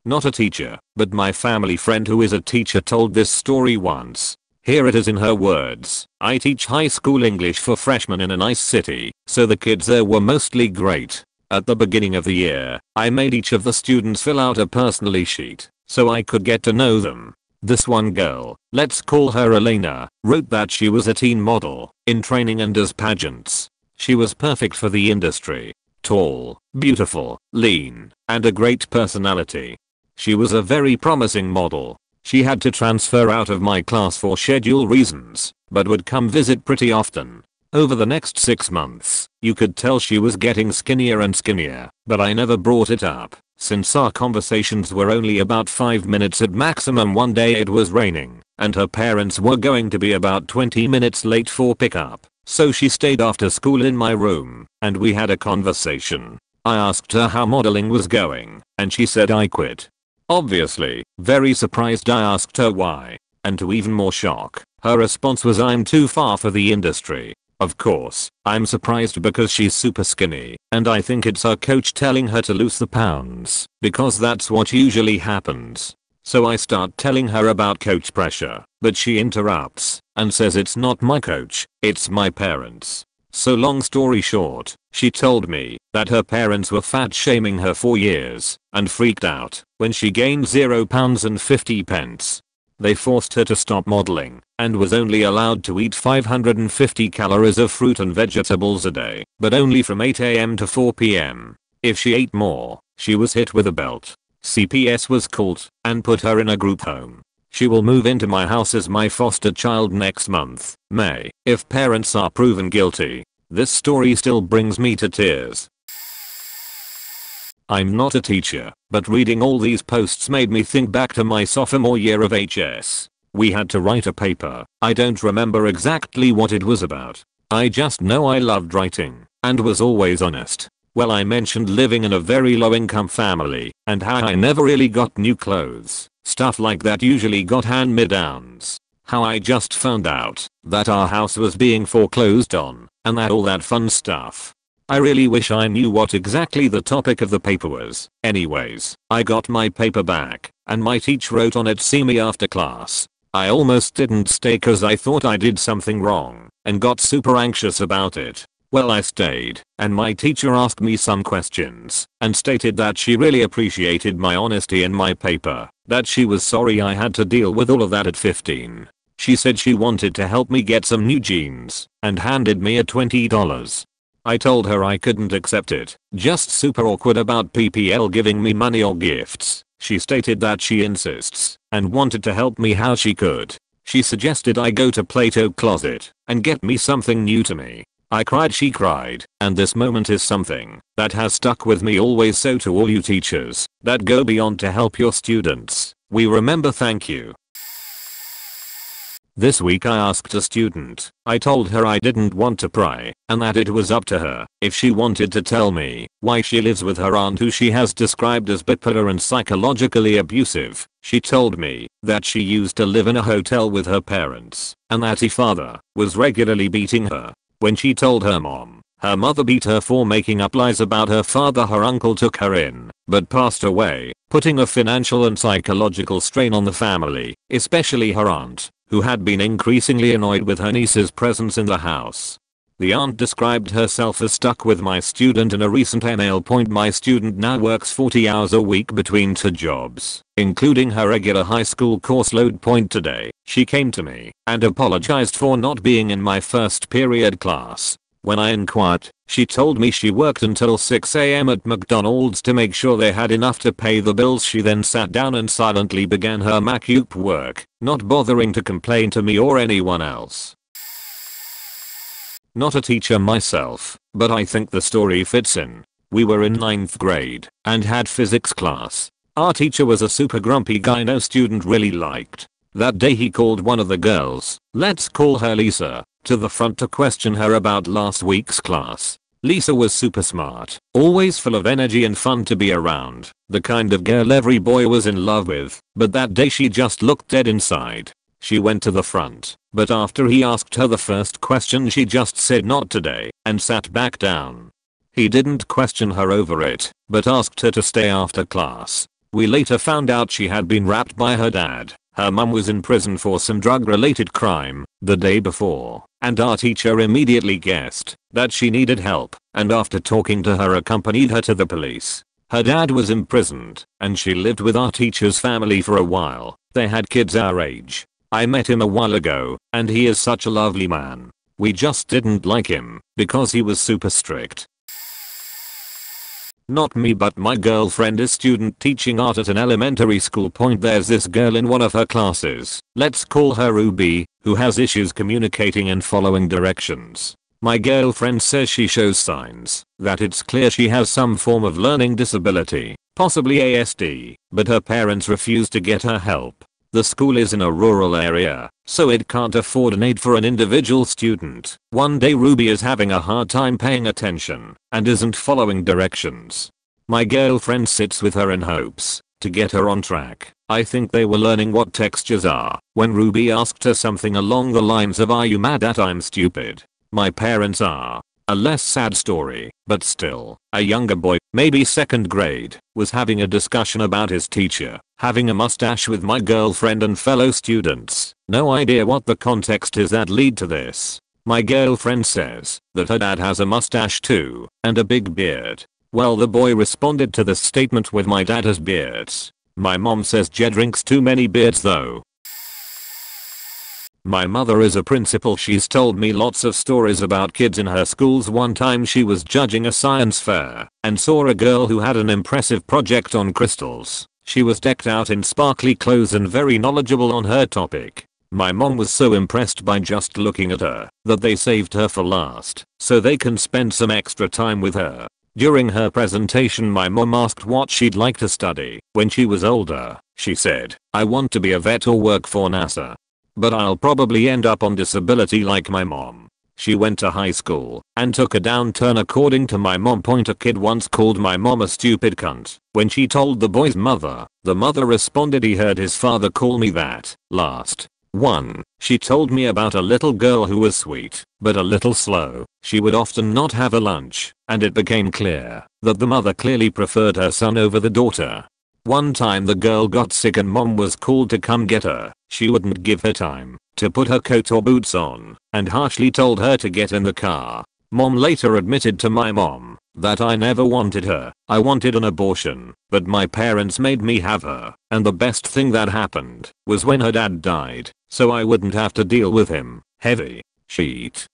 Not a teacher, but my family friend who is a teacher told this story once. Here it is in her words. I teach high school English for freshmen in a nice city, so the kids there were mostly great. At the beginning of the year, I made each of the students fill out a personality sheet so I could get to know them. This one girl, let's call her Elena, wrote that she was a teen model, in training and does pageants. She was perfect for the industry. Tall, beautiful, lean, and a great personality. She was a very promising model. She had to transfer out of my class for schedule reasons, but would come visit pretty often. Over the next 6 months, you could tell she was getting skinnier and skinnier, but I never brought it up. Since our conversations were only about 5 minutes at maximum. One day it was raining, and her parents were going to be about 20 minutes late for pickup, so she stayed after school in my room, and we had a conversation. I asked her how modeling was going, and she said I quit. Obviously, very surprised, I asked her why, and to even more shock, her response was I'm too far for the industry. Of course, I'm surprised because she's super skinny, and I think it's her coach telling her to lose the pounds, because that's what usually happens. So I start telling her about coach pressure, but she interrupts and says it's not my coach, it's my parents. So long story short, she told me that her parents were fat shaming her for years and freaked out when she gained 0 pounds and 50 pence. They forced her to stop modeling and was only allowed to eat 550 calories of fruit and vegetables a day, but only from 8 AM to 4 PM. If she ate more, she was hit with a belt. CPS was called and put her in a group home. She will move into my house as my foster child next month, May, if parents are proven guilty. This story still brings me to tears. I'm not a teacher, but reading all these posts made me think back to my sophomore year of HS. We had to write a paper. I don't remember exactly what it was about. I just know I loved writing and was always honest. Well, I mentioned living in a very low income family and how I never really got new clothes. Stuff like that usually got hand-me-downs. How I just found out that our house was being foreclosed on and all that fun stuff. I really wish I knew what exactly the topic of the paper was. Anyways, I got my paper back and my teacher wrote on it, "See me after class." I almost didn't stay cause I thought I did something wrong and got super anxious about it. Well, I stayed and my teacher asked me some questions and stated that she really appreciated my honesty in my paper, that she was sorry I had to deal with all of that at 15. She said she wanted to help me get some new jeans and handed me a $20. I told her I couldn't accept it, just super awkward about PPL giving me money or gifts. She stated that she insists and wanted to help me how she could. She suggested I go to Play-Doh Closet and get me something new to me. I cried, she cried, and this moment is something that has stuck with me always. So to all you teachers that go beyond to help your students, we remember. Thank you. This week I asked a student. I told her I didn't want to pry and that it was up to her if she wanted to tell me why she lives with her aunt, who she has described as bipolar and psychologically abusive. She told me that she used to live in a hotel with her parents and that her father was regularly beating her. When she told her mom, her mother beat her for making up lies about her father. Her uncle took her in but passed away, putting a financial and psychological strain on the family, especially her aunt, who had been increasingly annoyed with her niece's presence in the house. The aunt described herself as stuck with my student in a recent email. My student now works 40 hours a week between 2 jobs, including her regular high school course load. Today, she came to me and apologized for not being in my first period class. When I inquired, she told me she worked until 6 a.m. at McDonald's to make sure they had enough to pay the bills. She then sat down and silently began her MacUp work, not bothering to complain to me or anyone else. Not a teacher myself, but I think the story fits in. We were in 9th grade and had physics class. Our teacher was a super grumpy guy no student really liked. That day he called one of the girls, let's call her Lisa, to the front to question her about last week's class. Lisa was super smart, always full of energy and fun to be around, the kind of girl every boy was in love with, but that day she just looked dead inside. She went to the front, but after he asked her the first question she just said not today and sat back down. He didn't question her over it, but asked her to stay after class. We later found out she had been rapped by her dad. Her mum was in prison for some drug-related crime the day before, and our teacher immediately guessed that she needed help, and after talking to her accompanied her to the police. Her dad was imprisoned, and she lived with our teacher's family for a while. They had kids our age. I met him a while ago, and he is such a lovely man. We just didn't like him because he was super strict. Not me, but my girlfriend is student teaching art at an elementary school. There's this girl in one of her classes, let's call her Ruby, who has issues communicating and following directions. My girlfriend says she shows signs that it's clear she has some form of learning disability, possibly ASD, but her parents refuse to get her help. The school is in a rural area, so it can't afford an aide for an individual student. One day Ruby is having a hard time paying attention and isn't following directions. My girlfriend sits with her in hopes to get her on track. I think they were learning what textures are when Ruby asked her something along the lines of, "Are you mad that I'm stupid?" My parents are. A less sad story, but still, a younger boy, maybe 2nd grade, was having a discussion about his teacher having a mustache with my girlfriend and fellow students. No idea what the context is that lead to this. My girlfriend says that her dad has a mustache too, and a big beard. Well, the boy responded to the statement with, "My dad has beards. My mom says Jed drinks too many beers though." My mother is a principal. She's told me lots of stories about kids in her schools. One time she was judging a science fair and saw a girl who had an impressive project on crystals. She was decked out in sparkly clothes and very knowledgeable on her topic. My mom was so impressed by just looking at her that they saved her for last so they can spend some extra time with her. During her presentation, my mom asked what she'd like to study when she was older. She said, "I want to be a vet or work for NASA. But I'll probably end up on disability like my mom." She went to high school and took a downturn according to my mom. A kid once called my mom a stupid cunt. When she told the boy's mother, the mother responded, "He heard his father call me that last." She told me about a little girl who was sweet, but a little slow. She would often not have a lunch, and it became clear that the mother clearly preferred her son over the daughter. One time the girl got sick and mom was called to come get her. She wouldn't give her time to put her coat or boots on and harshly told her to get in the car. Mom later admitted to my mom that, "I never wanted her. I wanted an abortion, but my parents made me have her, and the best thing that happened was when her dad died, so I wouldn't have to deal with him." Heavy shit.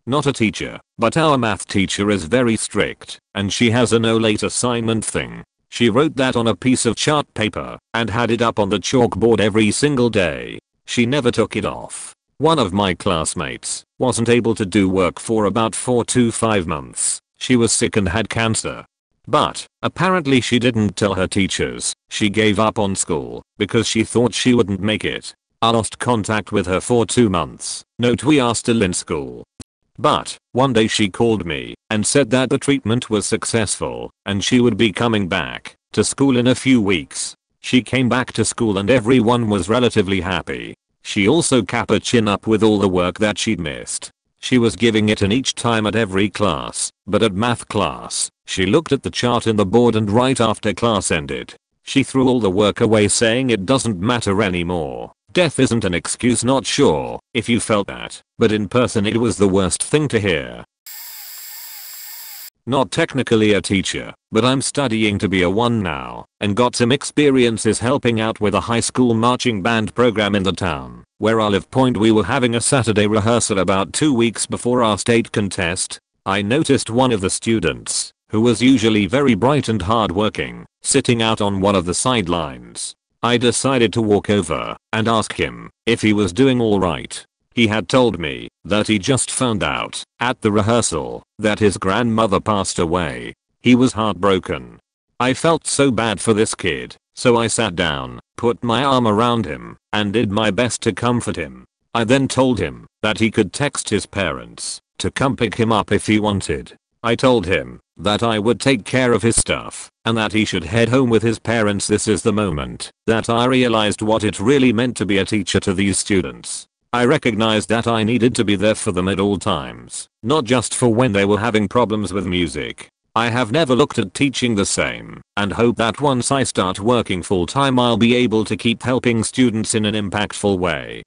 Not a teacher, but our math teacher is very strict, and she has a no late assignment thing. She wrote that on a piece of chart paper and had it up on the chalkboard every single day. She never took it off. One of my classmates wasn't able to do work for about 4 to 5 months. She was sick and had cancer. But apparently she didn't tell her teachers. She gave up on school because she thought she wouldn't make it. I lost contact with her for 2 months. Note, we are still in school. But one day she called me and said that the treatment was successful and she would be coming back to school in a few weeks. She came back to school and everyone was relatively happy. She also kept her chin up with all the work that she'd missed. She was giving it in each time at every class, but at math class, she looked at the chart in the board and right after class ended, she threw all the work away saying it doesn't matter anymore. Death isn't an excuse. Not sure if you felt that, but in person it was the worst thing to hear. Not technically a teacher, but I'm studying to be a one now, and got some experiences helping out with a high school marching band program in the town where I live. We were having a Saturday rehearsal about 2 weeks before our state contest. I noticed one of the students, who was usually very bright and hardworking, sitting out on one of the sidelines. I decided to walk over and ask him if he was doing alright. He had told me that he just found out at the rehearsal that his grandmother passed away. He was heartbroken. I felt so bad for this kid, so I sat down, put my arm around him, and did my best to comfort him. I then told him that he could text his parents to come pick him up if he wanted. I told him that I would take care of his stuff and that he should head home with his parents. This is the moment that I realized what it really meant to be a teacher to these students. I recognized that I needed to be there for them at all times, not just for when they were having problems with music. I have never looked at teaching the same and hope that once I start working full time I'll be able to keep helping students in an impactful way.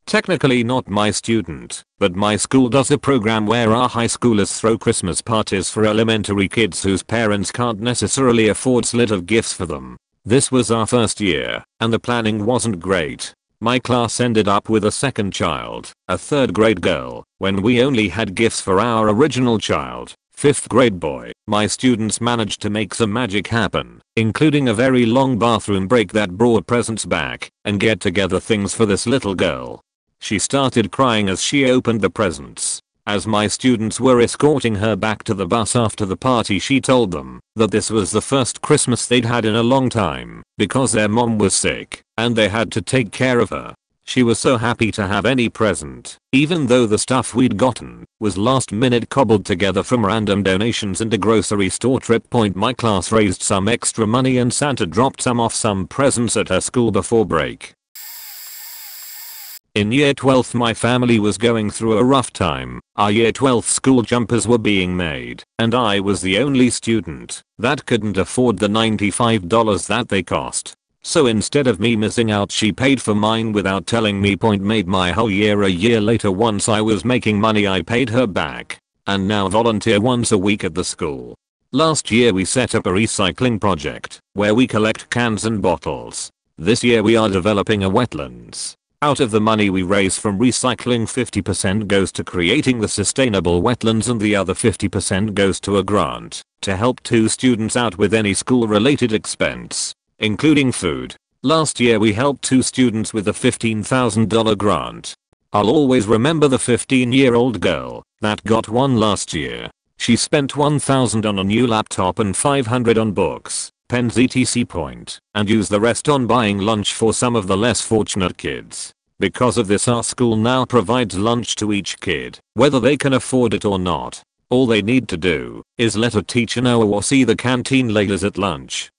Technically not my student, but my school does a program where our high schoolers throw Christmas parties for elementary kids whose parents can't necessarily afford a lot of gifts for them. This was our first year, and the planning wasn't great. My class ended up with a second child, a third grade girl, when we only had gifts for our original child, fifth grade boy. My students managed to make some magic happen, including a very long bathroom break that brought presents back and get together things for this little girl. She started crying as she opened the presents. As my students were escorting her back to the bus after the party, she told them that this was the first Christmas they'd had in a long time because their mom was sick and they had to take care of her. She was so happy to have any present, even though the stuff we'd gotten was last minute cobbled together from random donations and a grocery store trip. My class raised some extra money and Santa dropped some off some presents at her school before break. In year 12 my family was going through a rough time. Our year 12 school jumpers were being made, and I was the only student that couldn't afford the $95 that they cost. So instead of me missing out, she paid for mine without telling me. Made my whole year. A year later, once I was making money, I paid her back and now volunteer once a week at the school. Last year we set up a recycling project where we collect cans and bottles. This year we are developing a wetlands. Out of the money we raise from recycling, 50% goes to creating the sustainable wetlands and the other 50% goes to a grant to help 2 students out with any school related expense, including food. Last year we helped 2 students with a $15,000 grant. I'll always remember the 15-year-old girl that got one last year. She spent $1,000 on a new laptop and $500 on books, pens etc. and used the rest on buying lunch for some of the less fortunate kids. Because of this, our school now provides lunch to each kid, whether they can afford it or not. All they need to do is let a teacher know or see the canteen ladies at lunch.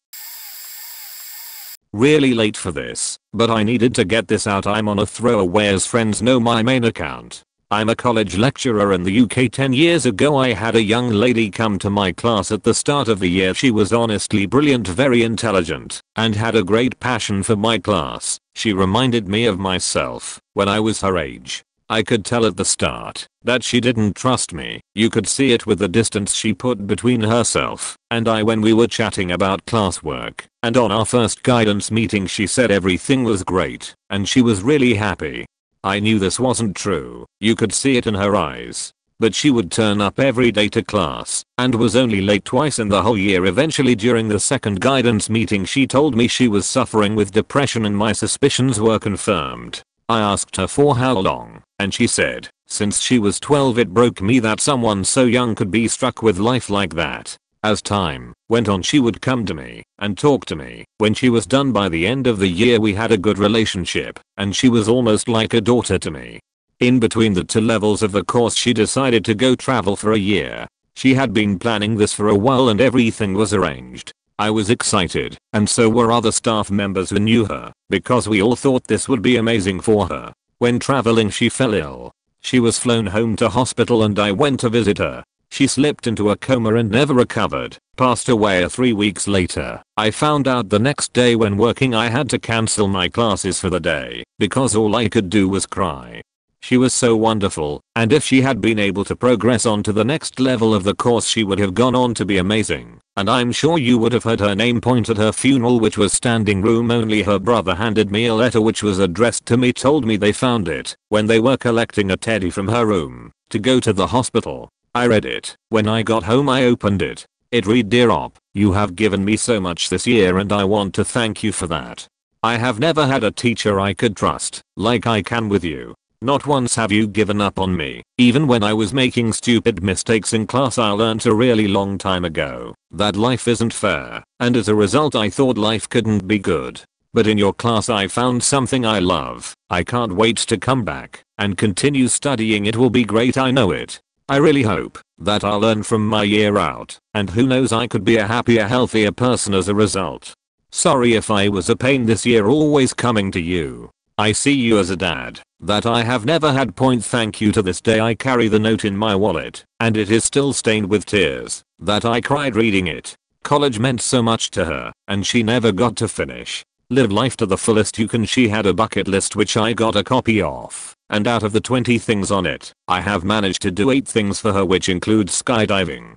Really late for this, but I needed to get this out. I'm on a throwaway, as friends know my main account. I'm a college lecturer in the UK. 10 years ago I had a young lady come to my class at the start of the year. She was honestly brilliant, very intelligent, and had a great passion for my class. She reminded me of myself when I was her age. I could tell at the start that she didn't trust me. You could see it with the distance she put between herself and I when we were chatting about classwork. And on our first guidance meeting she said everything was great and she was really happy. I knew this wasn't true. You could see it in her eyes. But she would turn up every day to class and was only late twice in the whole year. Eventually, during the second guidance meeting, she told me she was suffering with depression and my suspicions were confirmed. I asked her for how long, and she said, since she was 12. It broke me that someone so young could be struck with life like that. As time went on, she would come to me and talk to me. When she was done by the end of the year, we had a good relationship, and she was almost like a daughter to me. In between the 2 levels of the course, she decided to go travel for a year. She had been planning this for a while and everything was arranged. I was excited, and so were other staff members who knew her, because we all thought this would be amazing for her. When traveling, she fell ill. She was flown home to hospital and I went to visit her. She slipped into a coma and never recovered, passed away 3 weeks later. I found out the next day when working I had to cancel my classes for the day, because all I could do was cry. She was so wonderful, and if she had been able to progress on to the next level of the course, she would have gone on to be amazing. And I'm sure you would have heard her name point at her funeral, which was standing room only. Her brother handed me a letter which was addressed to me, told me they found it when they were collecting a teddy from her room to go to the hospital. I read it. When I got home I opened it. It read, "Dear Op, you have given me so much this year and I want to thank you for that. I have never had a teacher I could trust like I can with you. Not once have you given up on me. Even when I was making stupid mistakes in class, I learned a really long time ago that life isn't fair, and as a result I thought life couldn't be good. But in your class I found something I love. I can't wait to come back and continue studying. It will be great, I know it. I really hope that I'll learn from my year out, and who knows, I could be a happier, healthier person as a result. Sorry if I was a pain this year always coming to you. I see you as a dad that I have never had. Thank you. To this day I carry the note in my wallet, and it is still stained with tears that I cried reading it. College meant so much to her, and she never got to finish. Live life to the fullest you can. She had a bucket list which I got a copy of, and out of the 20 things on it, I have managed to do 8 things for her, which includes skydiving.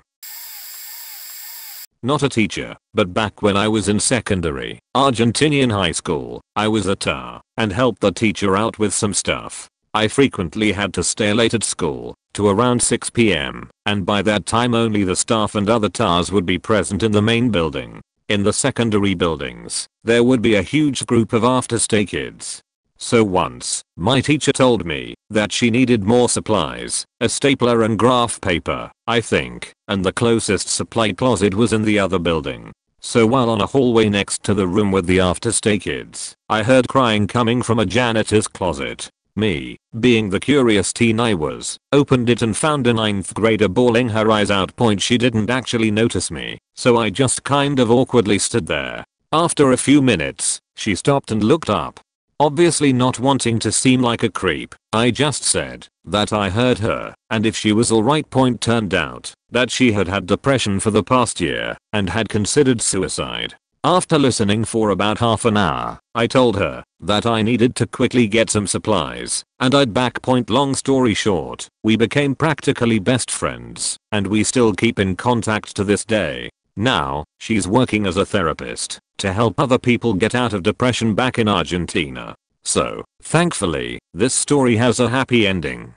Not a teacher, but back when I was in secondary, Argentinian high school, I was a tar and helped the teacher out with some stuff. I frequently had to stay late at school to around 6 p.m. and by that time only the staff and other tars would be present in the main building. In the secondary buildings, there would be a huge group of after-stay kids. So once, my teacher told me that she needed more supplies, a stapler and graph paper, I think, and the closest supply closet was in the other building. So while on a hallway next to the room with the after-stay kids, I heard crying coming from a janitor's closet. Me, being the curious teen I was, opened it and found a 9th grader bawling her eyes out. She didn't actually notice me, so I just kind of awkwardly stood there. After a few minutes, she stopped and looked up. Obviously not wanting to seem like a creep, I just said that I heard her and if she was alright. Turned out that she had had depression for the past year and had considered suicide. After listening for about half an hour, I told her that I needed to quickly get some supplies and I'd back. Long story short, we became practically best friends and we still keep in contact to this day. Now, she's working as a therapist to help other people get out of depression back in Argentina. So, thankfully, this story has a happy ending.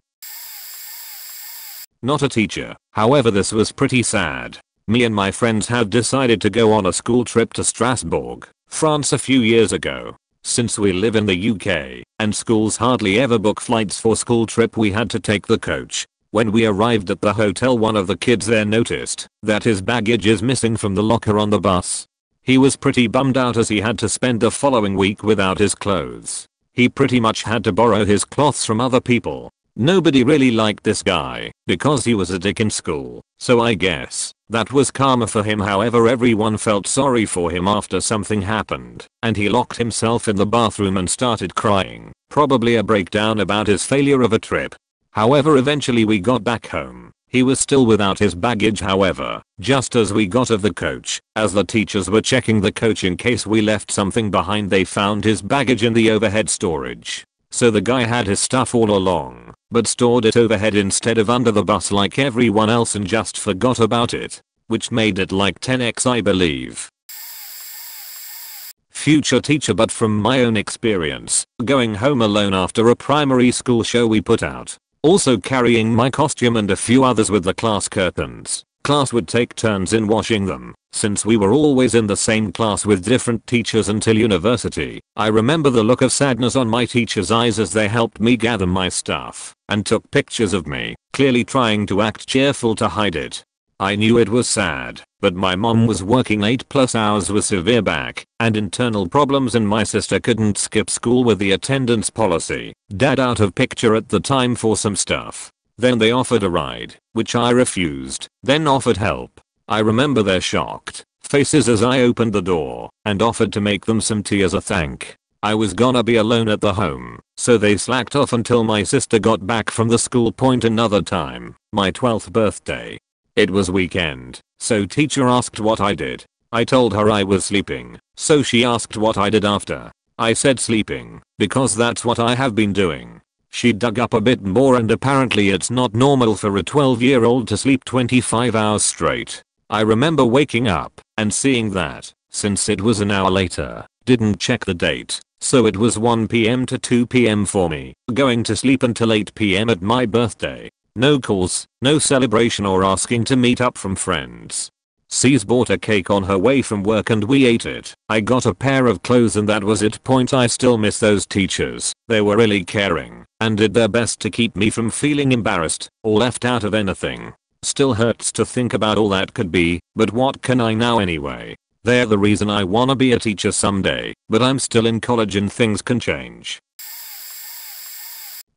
Not a teacher, however this was pretty sad. Me and my friends had decided to go on a school trip to Strasbourg, France a few years ago. Since we live in the UK, and schools hardly ever book flights for school trip, we had to take the coach. When we arrived at the hotel, one of the kids there noticed that his baggage is missing from the locker on the bus. He was pretty bummed out as he had to spend the following week without his clothes. He pretty much had to borrow his clothes from other people. Nobody really liked this guy because he was a dick in school, so I guess that was karma for him. However, everyone felt sorry for him after something happened, and he locked himself in the bathroom and started crying, probably a breakdown about his failure of a trip. However, eventually we got back home. He was still without his baggage. However, just as we got off the coach, as the teachers were checking the coach in case we left something behind, they found his baggage in the overhead storage. So the guy had his stuff all along, but stored it overhead instead of under the bus like everyone else and just forgot about it, which made it like 10x, I believe. Future teacher, but from my own experience, going home alone after a primary school show we put out. Also carrying my costume and a few others with the class curtains. Class would take turns in washing them, since we were always in the same class with different teachers until university. I remember the look of sadness on my teachers' eyes as they helped me gather my stuff and took pictures of me, clearly trying to act cheerful to hide it. I knew it was sad, but my mom was working 8+ hours with severe back and internal problems, and my sister couldn't skip school with the attendance policy. Dad out of picture at the time for some stuff. Then they offered a ride, which I refused, then offered help. I remember their shocked faces as I opened the door and offered to make them some tea as a thank. I was gonna be alone at the home, so they slacked off until my sister got back from the school. Another time, my 12th birthday. It was weekend, so teacher asked what I did. I told her I was sleeping, so she asked what I did after. I said sleeping, because that's what I have been doing. She dug up a bit more, and apparently it's not normal for a 12-year-old to sleep 25 hours straight. I remember waking up and seeing that, since it was an hour later, didn't check the date, so it was 1 PM to 2 PM for me, going to sleep until 8 PM at my birthday. No calls, no celebration or asking to meet up from friends. C's bought a cake on her way from work and we ate it. I got a pair of clothes and that was it. I still miss those teachers. They were really caring and did their best to keep me from feeling embarrassed or left out of anything. Still hurts to think about all that could be, but what can I now anyway? They're the reason I wanna be a teacher someday, but I'm still in college and things can change.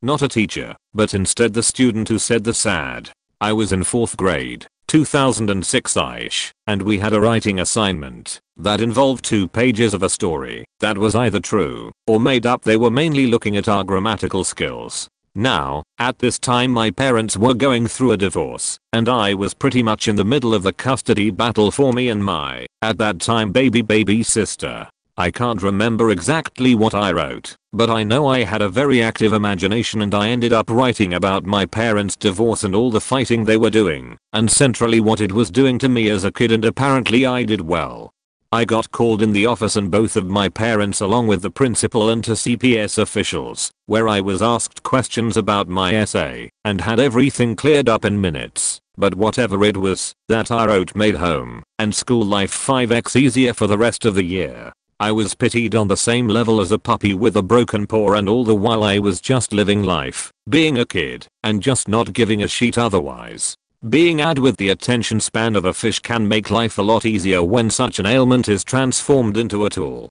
Not a teacher, but instead the student who said the sad. I was in 4th grade, 2006-ish, and we had a writing assignment that involved 2 pages of a story that was either true or made up. They were mainly looking at our grammatical skills. Now, at this time my parents were going through a divorce, and I was pretty much in the middle of the custody battle for me and my, at that time, baby sister. I can't remember exactly what I wrote, but I know I had a very active imagination and I ended up writing about my parents' divorce and all the fighting they were doing, and centrally what it was doing to me as a kid, and apparently I did well. I got called in the office and both of my parents along with the principal and to CPS officials, where I was asked questions about my essay and had everything cleared up in minutes. But whatever it was that I wrote made home and school life 5x easier for the rest of the year. I was pitied on the same level as a puppy with a broken paw, and all the while I was just living life, being a kid, and just not giving a shit otherwise. Being ad with the attention span of a fish can make life a lot easier when such an ailment is transformed into a tool.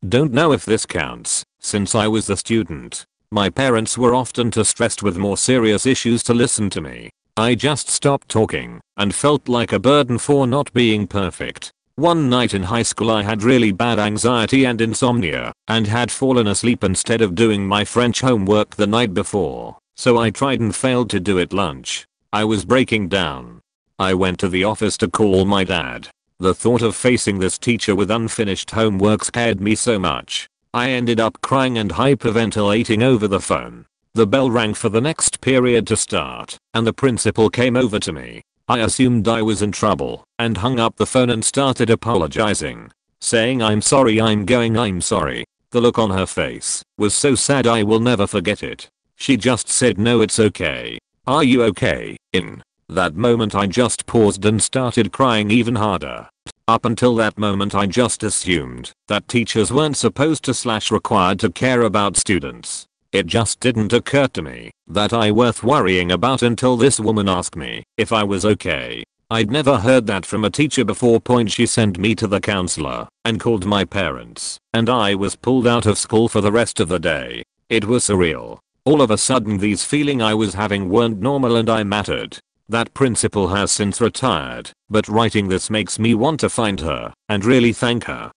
Don't know if this counts, since I was the student. My parents were often too stressed with more serious issues to listen to me. I just stopped talking and felt like a burden for not being perfect. One night in high school I had really bad anxiety and insomnia and had fallen asleep instead of doing my French homework the night before, so I tried and failed to do it lunch. I was breaking down. I went to the office to call my dad. The thought of facing this teacher with unfinished homework scared me so much. I ended up crying and hyperventilating over the phone. The bell rang for the next period to start, and the principal came over to me. I assumed I was in trouble and hung up the phone and started apologizing, saying I'm sorry. The look on her face was so sad I will never forget it. She just said, no, it's okay. Are you okay? In that moment I just paused and started crying even harder. Up until that moment I just assumed that teachers weren't supposed to / required to care about students. It just didn't occur to me that I worth worrying about until this woman asked me if I was okay. I'd never heard that from a teacher before. She sent me to the counselor and called my parents, and I was pulled out of school for the rest of the day. It was surreal. All of a sudden these feelings I was having weren't normal and I mattered. That principal has since retired, but writing this makes me want to find her and really thank her.